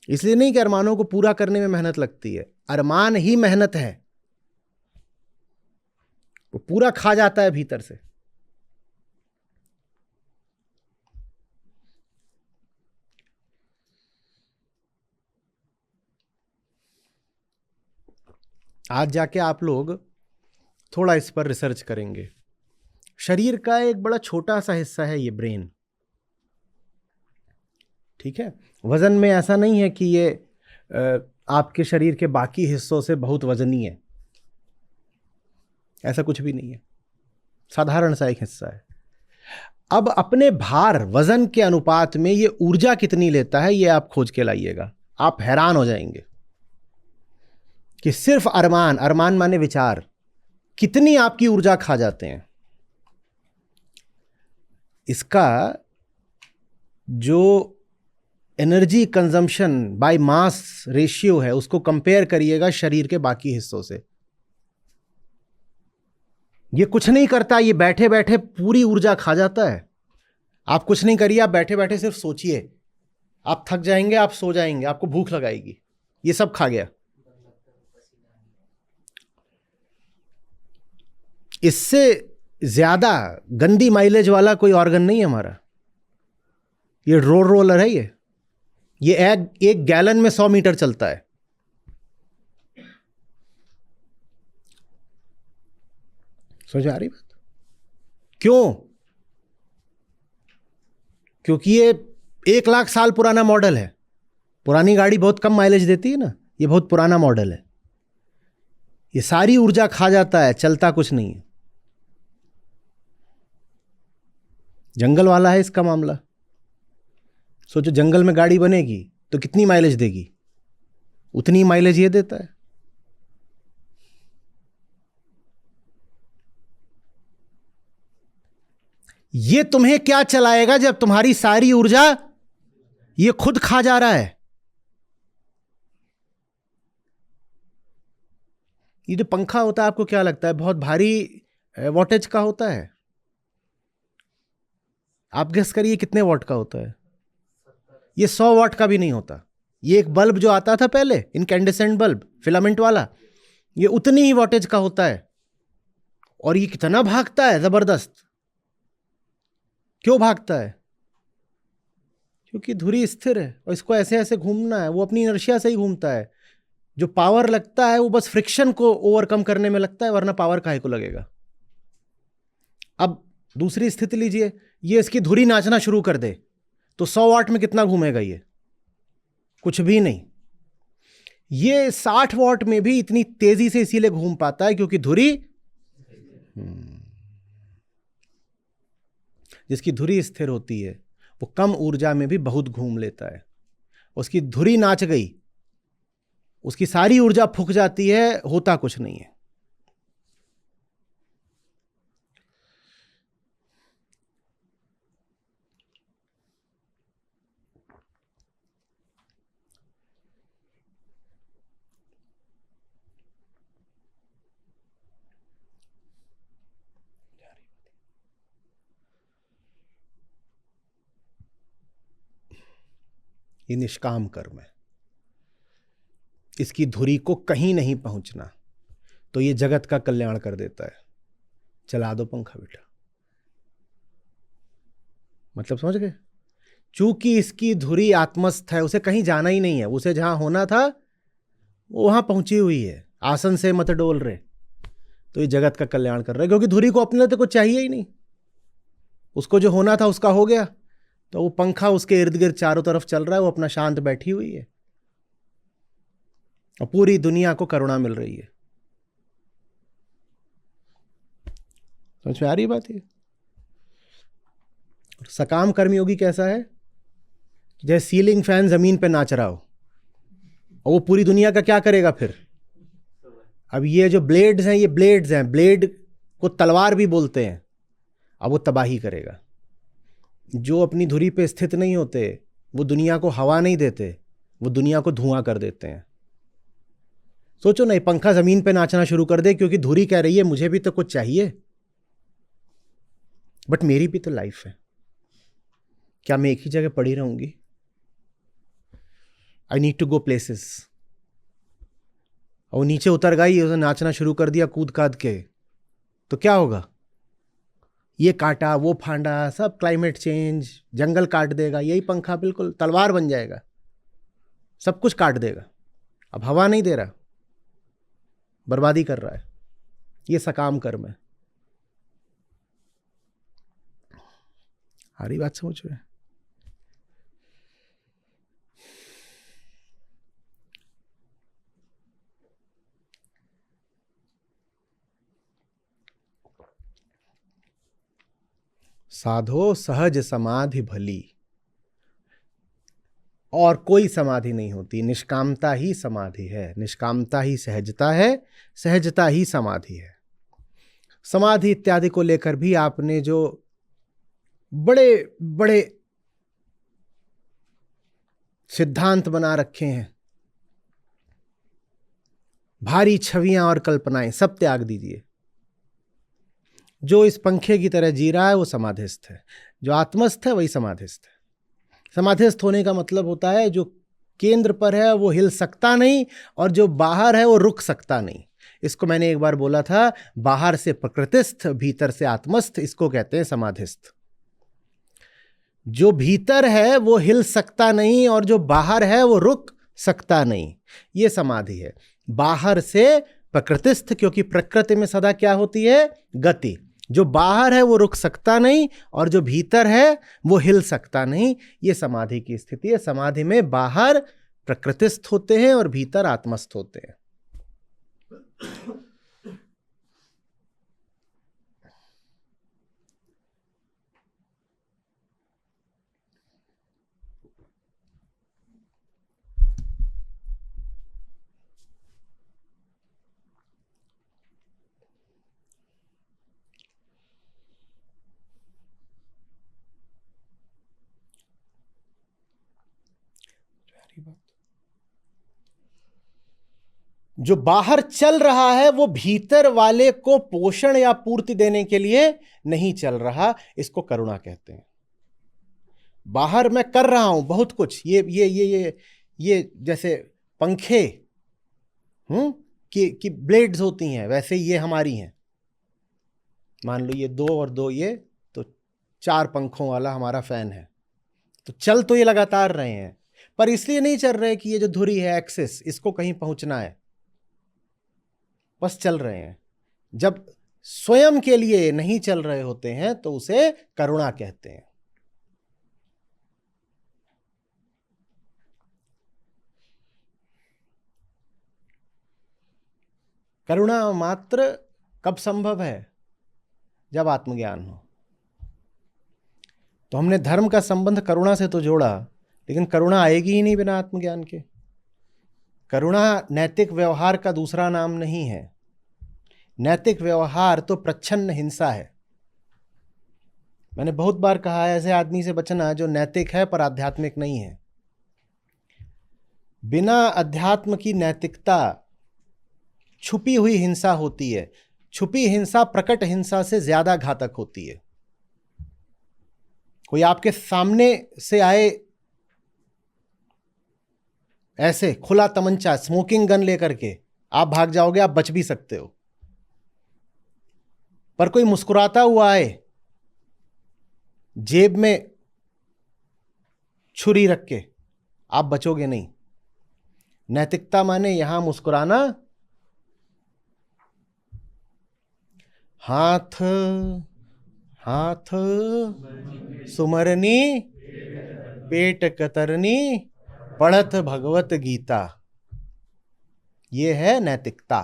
इसलिए नहीं कि अरमानों को पूरा करने में मेहनत लगती है, अरमान ही मेहनत है। वो पूरा खा जाता है भीतर से। आज जाके आप लोग थोड़ा इस पर रिसर्च करेंगे। शरीर का एक बड़ा छोटा सा हिस्सा है ये ब्रेन, ठीक है? वजन में ऐसा नहीं है कि ये आपके शरीर के बाकी हिस्सों से बहुत वजनी है, ऐसा कुछ भी नहीं है। साधारण सा एक हिस्सा है। अब अपने भार, वजन के अनुपात में ये ऊर्जा कितनी लेता है, ये आप खोज के लाइएगा। आप हैरान हो जाएंगे कि सिर्फ अरमान, अरमान माने विचार, कितनी आपकी ऊर्जा खा जाते हैं। इसका जो energy consumption by mass ratio है उसको कंपेयर करिएगा शरीर के बाकी हिस्सों से। ये कुछ नहीं करता, ये बैठे बैठे पूरी ऊर्जा खा जाता है। आप कुछ नहीं करिए, आप बैठे बैठे सिर्फ सोचिए। आप थक जाएंगे, आप सो जाएंगे, आपको भूख लगाएगी, ये सब खा गया। इससे ज्यादा गंदी माइलेज वाला कोई ऑर्गन नहीं है हमारा। ये रोड रोलर है। ये एक गैलन में 100 मीटर चलता है। समझ आ रही बात? क्यों? क्योंकि ये 1 लाख साल पुराना मॉडल है। पुरानी गाड़ी बहुत कम माइलेज देती है ना, ये बहुत पुराना मॉडल है। ये सारी ऊर्जा खा जाता है, चलता कुछ नहीं है। जंगल वाला है इसका मामला। सोचो जंगल में गाड़ी बनेगी तो कितनी माइलेज देगी? उतनी माइलेज ये देता है। ये तुम्हें क्या चलाएगा जब तुम्हारी सारी ऊर्जा ये खुद खा जा रहा है? ये जो पंखा होता है आपको क्या लगता है बहुत भारी वॉटेज का होता है? आप गेस करिए कितने वॉट का होता है? ये 100 वॉट का भी नहीं होता। ये एक बल्ब जो आता था पहले, इनकैंडेसेंट बल्ब, फिलामेंट वाला, ये उतनी ही वॉटेज का होता है। और ये कितना भागता है जबरदस्त। क्यों भागता है? क्योंकि धुरी स्थिर है और इसको ऐसे ऐसे घूमना है। वो अपनी इनर्शिया से ही घूमता है। जो पावर लगता है वो बस फ्रिक्शन को ओवरकम करने में लगता है, वरना पावर काहे को लगेगा। अब दूसरी स्थिति लीजिए, ये इसकी धुरी नाचना शुरू कर दे तो 100 वाट में कितना घूमेगा? ये कुछ भी नहीं। ये 60 वाट में भी इतनी तेजी से इसीलिए घूम पाता है क्योंकि धुरी, जिसकी धुरी स्थिर होती है वो कम ऊर्जा में भी बहुत घूम लेता है। उसकी धुरी नाच गई, उसकी सारी ऊर्जा फूक जाती है, होता कुछ नहीं है। ये निष्काम कर्म है, इसकी धुरी को कहीं नहीं पहुंचना तो ये जगत का कल्याण कर देता है। चला दो पंखा बेटा, मतलब समझ गए? चूंकि इसकी धुरी आत्मस्थ है, उसे कहीं जाना ही नहीं है, उसे जहां होना था वो वहां पहुंची हुई है। आसन से मत डोल रहे, तो ये जगत का कल्याण कर रहे, क्योंकि धुरी को अपने लिए तो कुछ चाहिए ही नहीं। उसको जो होना था उसका हो गया, तो वो पंखा उसके इर्द गिर्द चारों तरफ चल रहा है, वो अपना शांत बैठी हुई है और पूरी दुनिया को करुणा मिल रही है। समझ में आ रही बात? ये सकाम कर्मयोगी कैसा है? जैसे सीलिंग फैन जमीन पे नाच रहा हो, और वो पूरी दुनिया का क्या करेगा फिर? अब ये जो ब्लेड्स हैं, ये ब्लेड्स हैं, ब्लेड को तलवार भी बोलते हैं। अब वो तबाही करेगा। जो अपनी धुरी पे स्थित नहीं होते वो दुनिया को हवा नहीं देते, वो दुनिया को धुआं कर देते हैं। सोचो ना, पंखा जमीन पे नाचना शुरू कर दे क्योंकि धुरी कह रही है मुझे भी तो कुछ चाहिए, बट मेरी भी तो लाइफ है। क्या मैं एक ही जगह पड़ी रहूंगी? I need to go places. और नीचे उतर गई, उसे नाचना शुरू कर दिया कूद काद के, तो क्या होगा? ये काटा, वो फांदा, सब क्लाइमेट चेंज, जंगल काट देगा। यही पंखा बिल्कुल तलवार बन जाएगा, सब कुछ काट देगा। अब हवा नहीं दे रहा, बर्बादी कर रहा है। ये सकाम कर्म है। आ रही बात समझ में? साधो सहज समाधि भली, और कोई समाधि नहीं होती, निष्कामता ही समाधि है, निष्कामता ही सहजता है, सहजता ही समाधि है। समाधि इत्यादि को लेकर भी आपने जो बड़े बड़े सिद्धांत बना रखे हैं, भारी छवियां और कल्पनाएं, सब त्याग दीजिए। जो इस पंखे की तरह जी रहा है वो समाधिस्थ है, जो आत्मस्थ है वही समाधिस्थ है। समाधिस्थ होने का मतलब होता है जो केंद्र पर है वो हिल सकता नहीं, और जो बाहर है वो रुक सकता नहीं। इसको मैंने एक बार बोला था, बाहर से प्रकृतिस्थ, भीतर से आत्मस्थ, इसको कहते हैं समाधिस्थ। जो भीतर है वो हिल सकता नहीं और जो बाहर है वो रुक सकता नहीं, ये समाधि है। बाहर से प्रकृतिस्थ, क्योंकि प्रकृति में सदा क्या होती है? गति। जो बाहर है वो रुक सकता नहीं और जो भीतर है वो हिल सकता नहीं, ये समाधि की स्थिति है। समाधि में बाहर प्रकृतिस्थ होते हैं और भीतर आत्मस्थ होते हैं। जो बाहर चल रहा है वो भीतर वाले को पोषण या पूर्ति देने के लिए नहीं चल रहा, इसको करुणा कहते हैं। बाहर मैं कर रहा हूं बहुत कुछ, ये जैसे पंखे की ब्लेड्स होती हैं, वैसे ये हमारी हैं। मान लो ये 2 और 2, ये तो 4 पंखों वाला हमारा फैन है। तो चल तो ये लगातार रहे हैं, पर इसलिए नहीं चल रहे कि ये जो धुरी है एक्सिस, इसको कहीं पहुंचना है, बस चल रहे हैं। जब स्वयं के लिए नहीं चल रहे होते हैं तो उसे करुणा कहते हैं। करुणा मात्र कब संभव है? जब आत्मज्ञान हो। तो हमने धर्म का संबंध करुणा से तो जोड़ा, लेकिन करुणा आएगी ही नहीं बिना आत्मज्ञान के। करुणा नैतिक व्यवहार का दूसरा नाम नहीं है। नैतिक व्यवहार तो प्रच्छन्न हिंसा है। मैंने बहुत बार कहा है, ऐसे आदमी से बचना जो नैतिक है पर आध्यात्मिक नहीं है। बिना अध्यात्म की नैतिकता छुपी हुई हिंसा होती है। छुपी हिंसा प्रकट हिंसा से ज्यादा घातक होती है। कोई आपके सामने से आए, ऐसे खुला तमंचा स्मोकिंग गन लेकर के, आप भाग जाओगे, आप बच भी सकते हो। पर कोई मुस्कुराता हुआ आए, जेब में छुरी रख के, आप बचोगे नहीं। नैतिकता माने यहां मुस्कुराना, हाथ हाथ सुमरनी पेट कतरनी पढ़त भगवत गीता। ये है नैतिकता।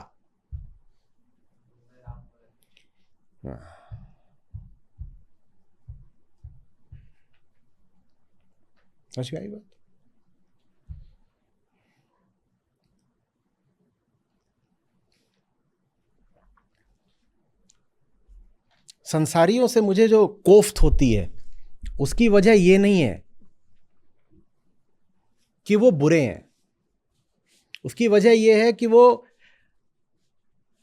समझ में आई बात? संसारियों से मुझे जो कोफ्त होती है उसकी वजह ये नहीं है कि वो बुरे हैं। उसकी वजह ये है कि वो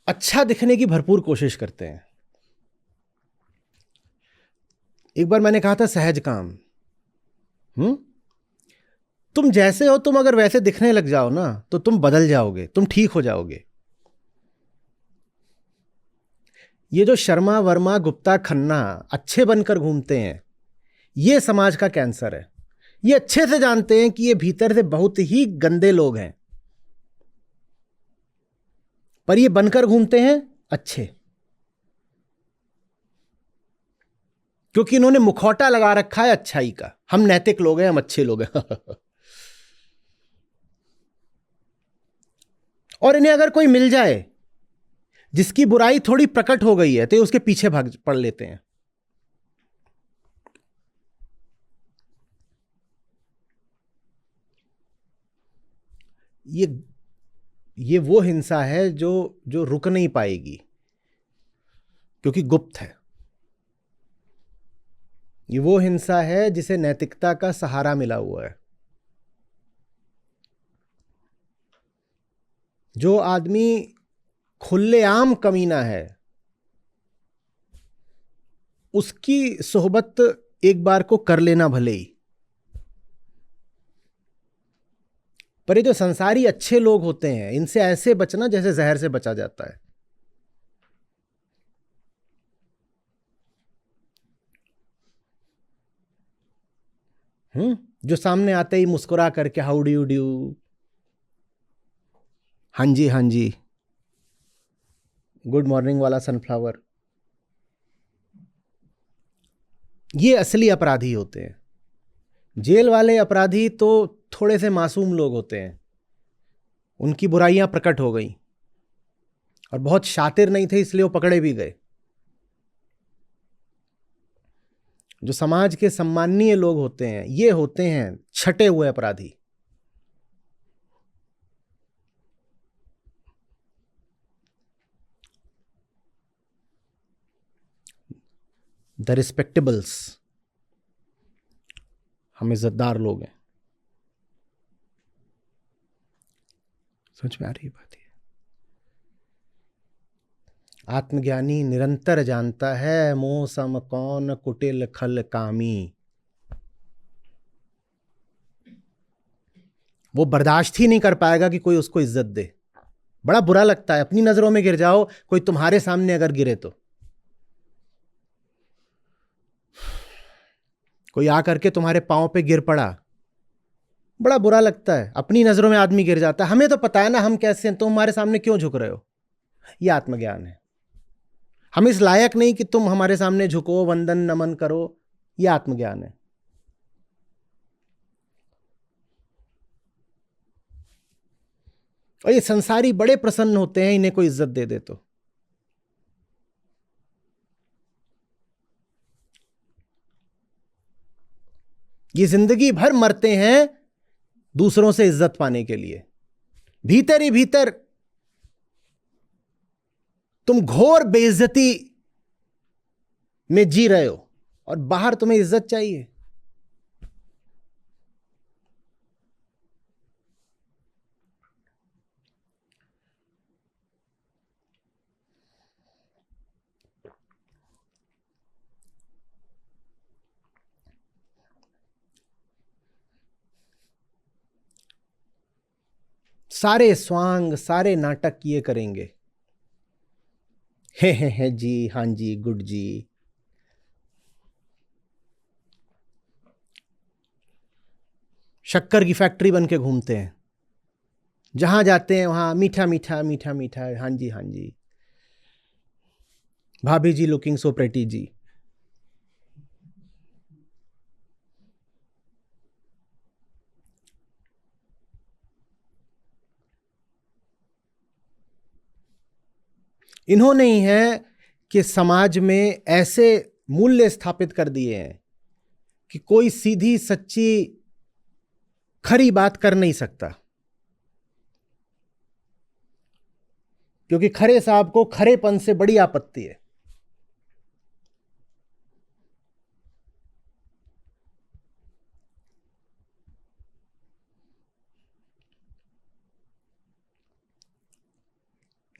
अच्छा दिखने की भरपूर कोशिश करते हैं। एक बार मैंने कहा था सहज काम। तुम जैसे हो, तुम अगर वैसे दिखने लग जाओ ना तो तुम बदल जाओगे, तुम ठीक हो जाओगे। ये जो शर्मा वर्मा गुप्ता खन्ना अच्छे बनकर घूमते हैं, ये समाज का कैंसर है। ये अच्छे से जानते हैं कि ये भीतर से बहुत ही गंदे लोग हैं, पर ये बनकर घूमते हैं अच्छे, क्योंकि इन्होंने मुखौटा लगा रखा है अच्छाई का। हम नैतिक लोग हैं, हम अच्छे लोग हैं। और इन्हें अगर कोई मिल जाए जिसकी बुराई थोड़ी प्रकट हो गई है तो उसके पीछे भाग पड़ लेते हैं। ये वो हिंसा है जो रुक नहीं पाएगी, क्योंकि गुप्त है। ये वो हिंसा है जिसे नैतिकता का सहारा मिला हुआ है। जो आदमी खुलेआम कमीना है, उसकी सोहबत एक बार को कर लेना भले ही, पर ये जो संसारी अच्छे लोग होते हैं, इनसे ऐसे बचना जैसे जहर से बचा जाता है। जो सामने आते ही मुस्कुरा करके हाउ डू यू डू, हाँ जी हाँ जी, गुड मॉर्निंग वाला सनफ्लावर, ये असली अपराधी होते हैं। जेल वाले अपराधी तो थोड़े से मासूम लोग होते हैं, उनकी बुराइयां प्रकट हो गई और बहुत शातिर नहीं थे इसलिए वो पकड़े भी गए। जो समाज के सम्माननीय लोग होते हैं, ये होते हैं छटे हुए अपराधी। द रिस्पेक्टेबल्स, हम इज्जतदार लोग हैं। समझ में आ रही बात है? आत्मज्ञानी निरंतर जानता है, मोह सम कौन कुटिल खल कामी। वो बर्दाश्त ही नहीं कर पाएगा कि कोई उसको इज्जत दे। बड़ा बुरा लगता है अपनी नजरों में गिर जाओ, कोई तुम्हारे सामने अगर गिरे तो। कोई आकर के तुम्हारे पांव पे गिर पड़ा, बड़ा बुरा लगता है। अपनी नजरों में आदमी गिर जाता है। हमें तो पता है ना हम कैसे हैं, तुम हमारे सामने क्यों झुक रहे हो? यह आत्मज्ञान है। हम इस लायक नहीं कि तुम हमारे सामने झुको, वंदन नमन करो। यह आत्मज्ञान है। और ये संसारी बड़े प्रसन्न होते हैं इन्हें कोई इज्जत दे दे तो। ये जिंदगी भर मरते हैं दूसरों से इज्जत पाने के लिए। भीतर ही भीतर तुम घोर बेइज्जती में जी रहे हो और बाहर तुम्हें इज्जत चाहिए। सारे स्वांग, सारे नाटक ये करेंगे, हे जी, हां जी, गुड जी। शक्कर की फैक्ट्री बन के घूमते हैं, जहां जाते हैं वहां मीठा मीठा मीठा मीठा, हां जी हां जी, भाभी जी लुकिंग सो प्रेटी जी। इन्होंने ही है कि समाज में ऐसे मूल्य स्थापित कर दिए हैं कि कोई सीधी सच्ची खरी बात कर नहीं सकता, क्योंकि खरे साहब को खरेपन से बड़ी आपत्ति है।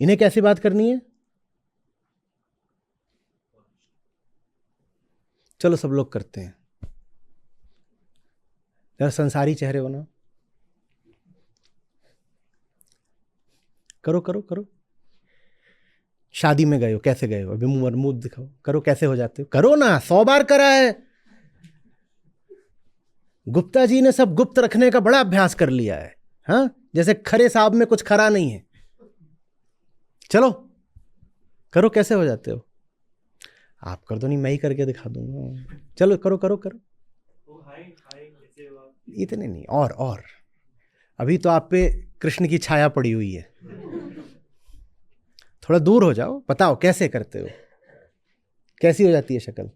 इन्हें कैसी बात करनी है? चलो सब लोग करते हैं, जरा संसारी चेहरे बनाओ, करो करो करो। शादी में गए हो, कैसे गए हो? अभी मुंह दिखाओ, करो कैसे हो जाते हो, करो ना, 100 बार करा है। गुप्ता जी ने सब गुप्त रखने का बड़ा अभ्यास कर लिया है, हाँ, जैसे खरे साहब में कुछ खरा नहीं है। चलो करो, कैसे हो जाते हो? आप कर दो, नहीं मैं ही करके दिखा दूंगा। चलो करो करो करो। इतने नहीं, और अभी तो आप पे कृष्ण की छाया पड़ी हुई है, थोड़ा दूर हो जाओ, बताओ कैसे करते हो, कैसी हो जाती है शक्ल?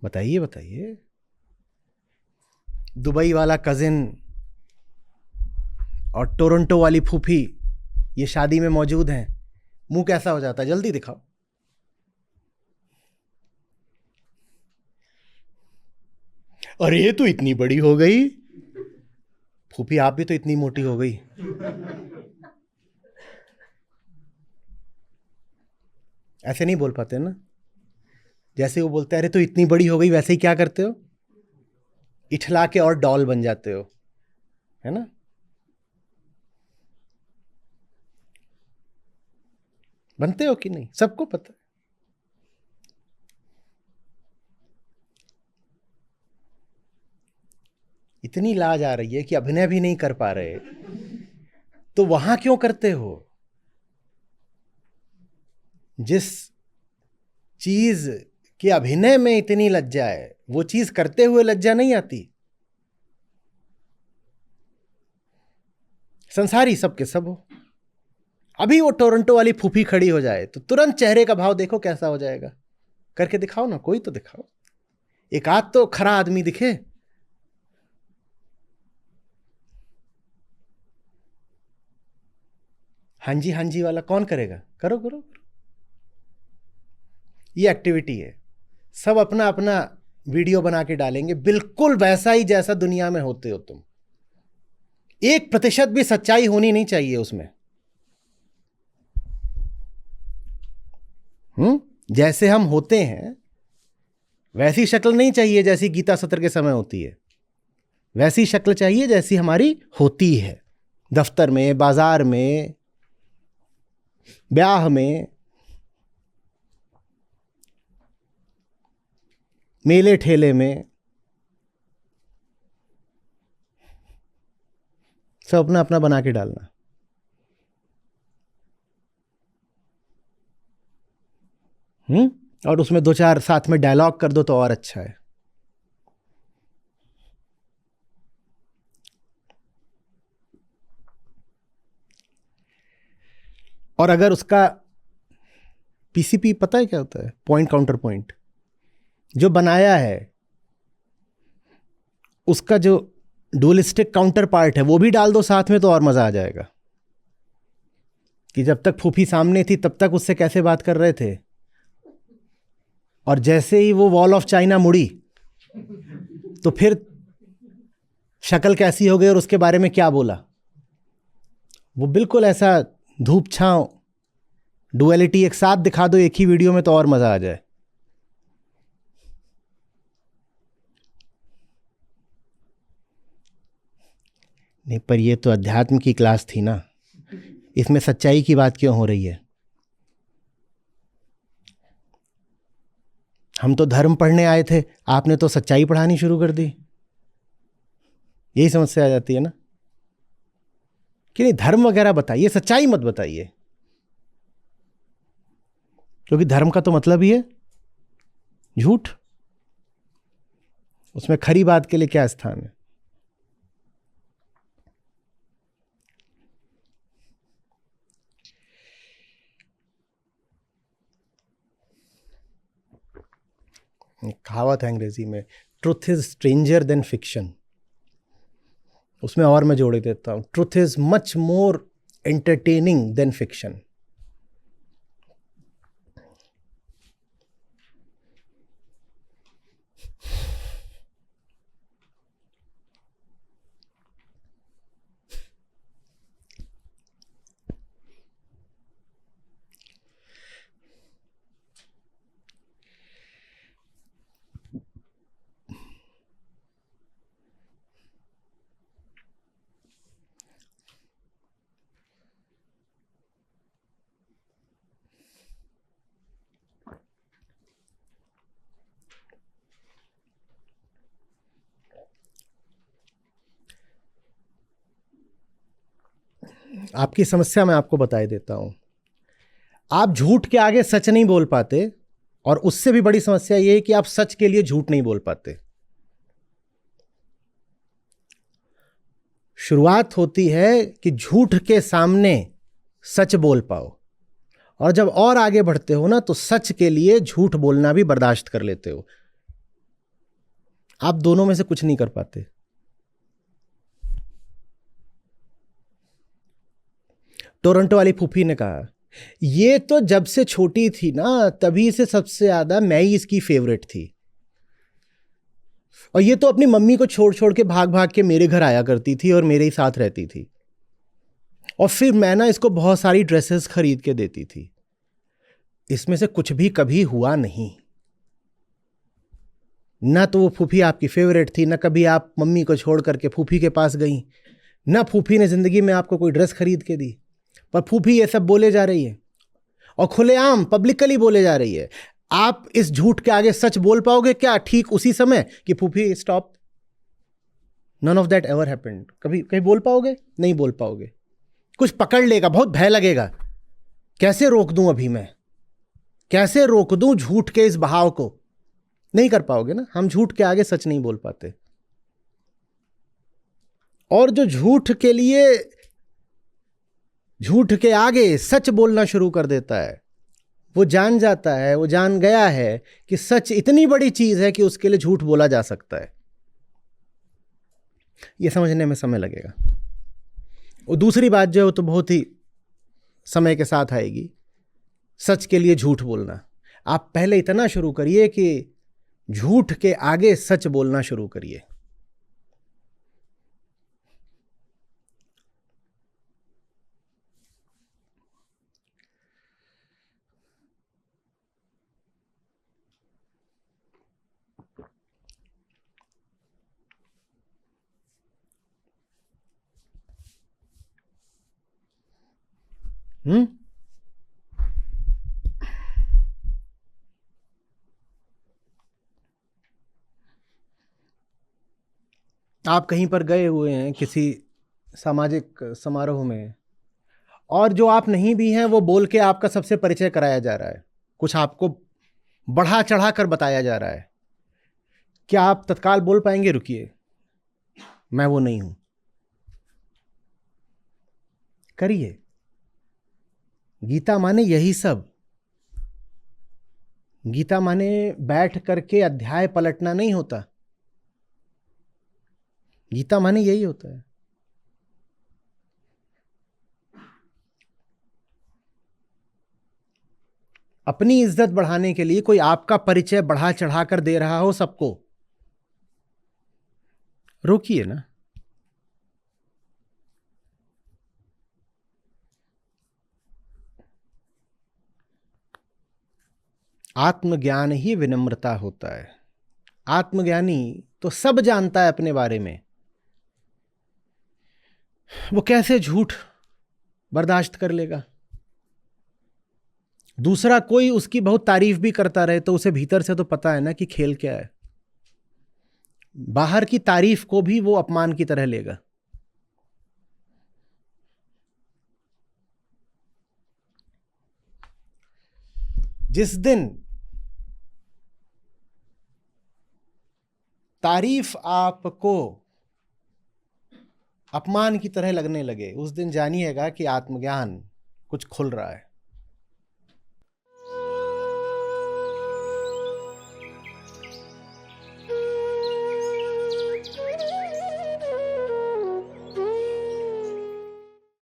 बताइए बताइए। दुबई वाला कजिन और टोरंटो वाली फूफी ये शादी में मौजूद हैं, मुंह कैसा हो जाता है? जल्दी दिखाओ। अरे ये तो इतनी बड़ी हो गई, फूफी आप भी तो इतनी मोटी हो गई। ऐसे नहीं बोल पाते ना, जैसे वो बोलते हैं अरे तो इतनी बड़ी हो गई, वैसे ही क्या करते हो? इठला के और डॉल बन जाते हो, है ना? बनते हो कि नहीं, सबको पता है। इतनी लाज आ रही है कि अभिनय भी नहीं कर पा रहे, तो वहां क्यों करते हो? जिस चीज के अभिनय में इतनी लज्जा है, वो चीज करते हुए लज्जा नहीं आती। संसारी सबके सब हो। अभी वो टोरंटो वाली फूफी खड़ी हो जाए तो तुरंत चेहरे का भाव देखो कैसा हो जाएगा। करके दिखाओ ना, कोई तो दिखाओ, एक आध तो खरा आदमी दिखे। हाँ जी वाला कौन करेगा? करो करो। ये एक्टिविटी है, सब अपना अपना वीडियो बना के डालेंगे, बिल्कुल वैसा ही जैसा दुनिया में होते हो तुम। 1% भी सच्चाई होनी नहीं चाहिए उसमें। जैसे हम होते हैं वैसी शक्ल नहीं चाहिए जैसी गीता सत्र के समय होती है, वैसी शक्ल चाहिए जैसी हमारी होती है। दफ्तर में, बाजार में, ब्याह में, मेले ठेले में, सब अपना अपना बना के डालना। और उसमें दो चार साथ में डायलॉग कर दो तो और अच्छा है। और अगर उसका पीसीपी पता है क्या होता है, पॉइंट काउंटर पॉइंट, जो बनाया है उसका जो डुअलिस्टिक काउंटर पार्ट है वो भी डाल दो साथ में तो और मजा आ जाएगा। कि जब तक फूफी सामने थी तब तक उससे कैसे बात कर रहे थे, और जैसे ही वो वॉल ऑफ चाइना मुड़ी तो फिर शक्ल कैसी हो गई और उसके बारे में क्या बोला। वो बिल्कुल ऐसा धूप छांव डुअलिटी एक साथ दिखा दो एक ही वीडियो में तो और मजा आ जाए। नहीं, पर ये तो अध्यात्म की क्लास थी ना, इसमें सच्चाई की बात क्यों हो रही है? हम तो धर्म पढ़ने आए थे, आपने तो सच्चाई पढ़ानी शुरू कर दी। यही समस्या आ जाती है ना कि नहीं, धर्म वगैरह बताइए, सच्चाई मत बताइए, क्योंकि धर्म का तो मतलब ही है झूठ। उसमें खरी बात के लिए क्या स्थान है? कहावत है अंग्रेजी में, truth is stranger then fiction. उसमें और मैं जोड़ देता हूं, truth is much more entertaining then fiction. आपकी समस्या मैं आपको बता देता हूं, आप झूठ के आगे सच नहीं बोल पाते, और उससे भी बड़ी समस्या यह है कि आप सच के लिए झूठ नहीं बोल पाते। शुरुआत होती है कि झूठ के सामने सच बोल पाओ, और जब और आगे बढ़ते हो ना तो सच के लिए झूठ बोलना भी बर्दाश्त कर लेते हो। आप दोनों में से कुछ नहीं कर पाते। टोरंटो वाली फूफी ने कहा, ये तो जब से छोटी थी ना तभी से सबसे ज्यादा मैं ही इसकी फेवरेट थी, और ये तो अपनी मम्मी को छोड़ छोड़ के भाग भाग के मेरे घर आया करती थी और मेरे ही साथ रहती थी, और फिर मैं ना इसको बहुत सारी ड्रेसेस खरीद के देती थी। इसमें से कुछ भी कभी हुआ नहीं। ना तो वो फूफी आपकी फेवरेट थी, ना कभी आप मम्मी को छोड़ करके फूफी के पास गई, ना फूफी ने जिंदगी में आपको कोई ड्रेस खरीद के दी। पर फूफी ये सब बोले जा रही है, और खुलेआम पब्लिकली बोले जा रही है। आप इस झूठ के आगे सच बोल पाओगे क्या ठीक उसी समय कि फूफी stop? None of that ever happened. कभी कहीं बोल पाओगे? नहीं बोल पाओगे। कुछ पकड़ लेगा, बहुत भय लगेगा, कैसे रोक दूं अभी मैं, कैसे रोक दूं झूठ के इस बहाव को? नहीं कर पाओगे ना। हम झूठ के आगे सच नहीं बोल पाते। और जो झूठ के लिए, झूठ के आगे सच बोलना शुरू कर देता है, वो जान जाता है, वो जान गया है कि सच इतनी बड़ी चीज है कि उसके लिए झूठ बोला जा सकता है। ये समझने में समय लगेगा। और दूसरी बात जो है वो तो बहुत ही समय के साथ आएगी, सच के लिए झूठ बोलना। आप पहले इतना शुरू करिए कि झूठ के आगे सच बोलना शुरू करिए। आप कहीं पर गए हुए हैं, किसी सामाजिक समारोह में, और जो आप नहीं भी हैं वो बोल के आपका सबसे परिचय कराया जा रहा है, कुछ आपको बढ़ा चढ़ा कर बताया जा रहा है, क्या आप तत्काल बोल पाएंगे रुकिए मैं वो नहीं हूं? करिए। गीता माने यही सब। गीता माने बैठ करके अध्याय पलटना नहीं होता। गीता माने यही होता है। अपनी इज्जत बढ़ाने के लिए कोई आपका परिचय बढ़ा चढ़ा कर दे रहा हो सबको, रोकिए ना। आत्मज्ञान ही विनम्रता होता है। आत्मज्ञानी तो सब जानता है अपने बारे में, वो कैसे झूठ बर्दाश्त कर लेगा? दूसरा कोई उसकी बहुत तारीफ भी करता रहे तो उसे भीतर से तो पता है ना कि खेल क्या है। बाहर की तारीफ को भी वो अपमान की तरह लेगा। जिस दिन तारीफ आपको अपमान की तरह लगने लगे, उस दिन जानिएगा कि आत्मज्ञान कुछ खुल रहा है।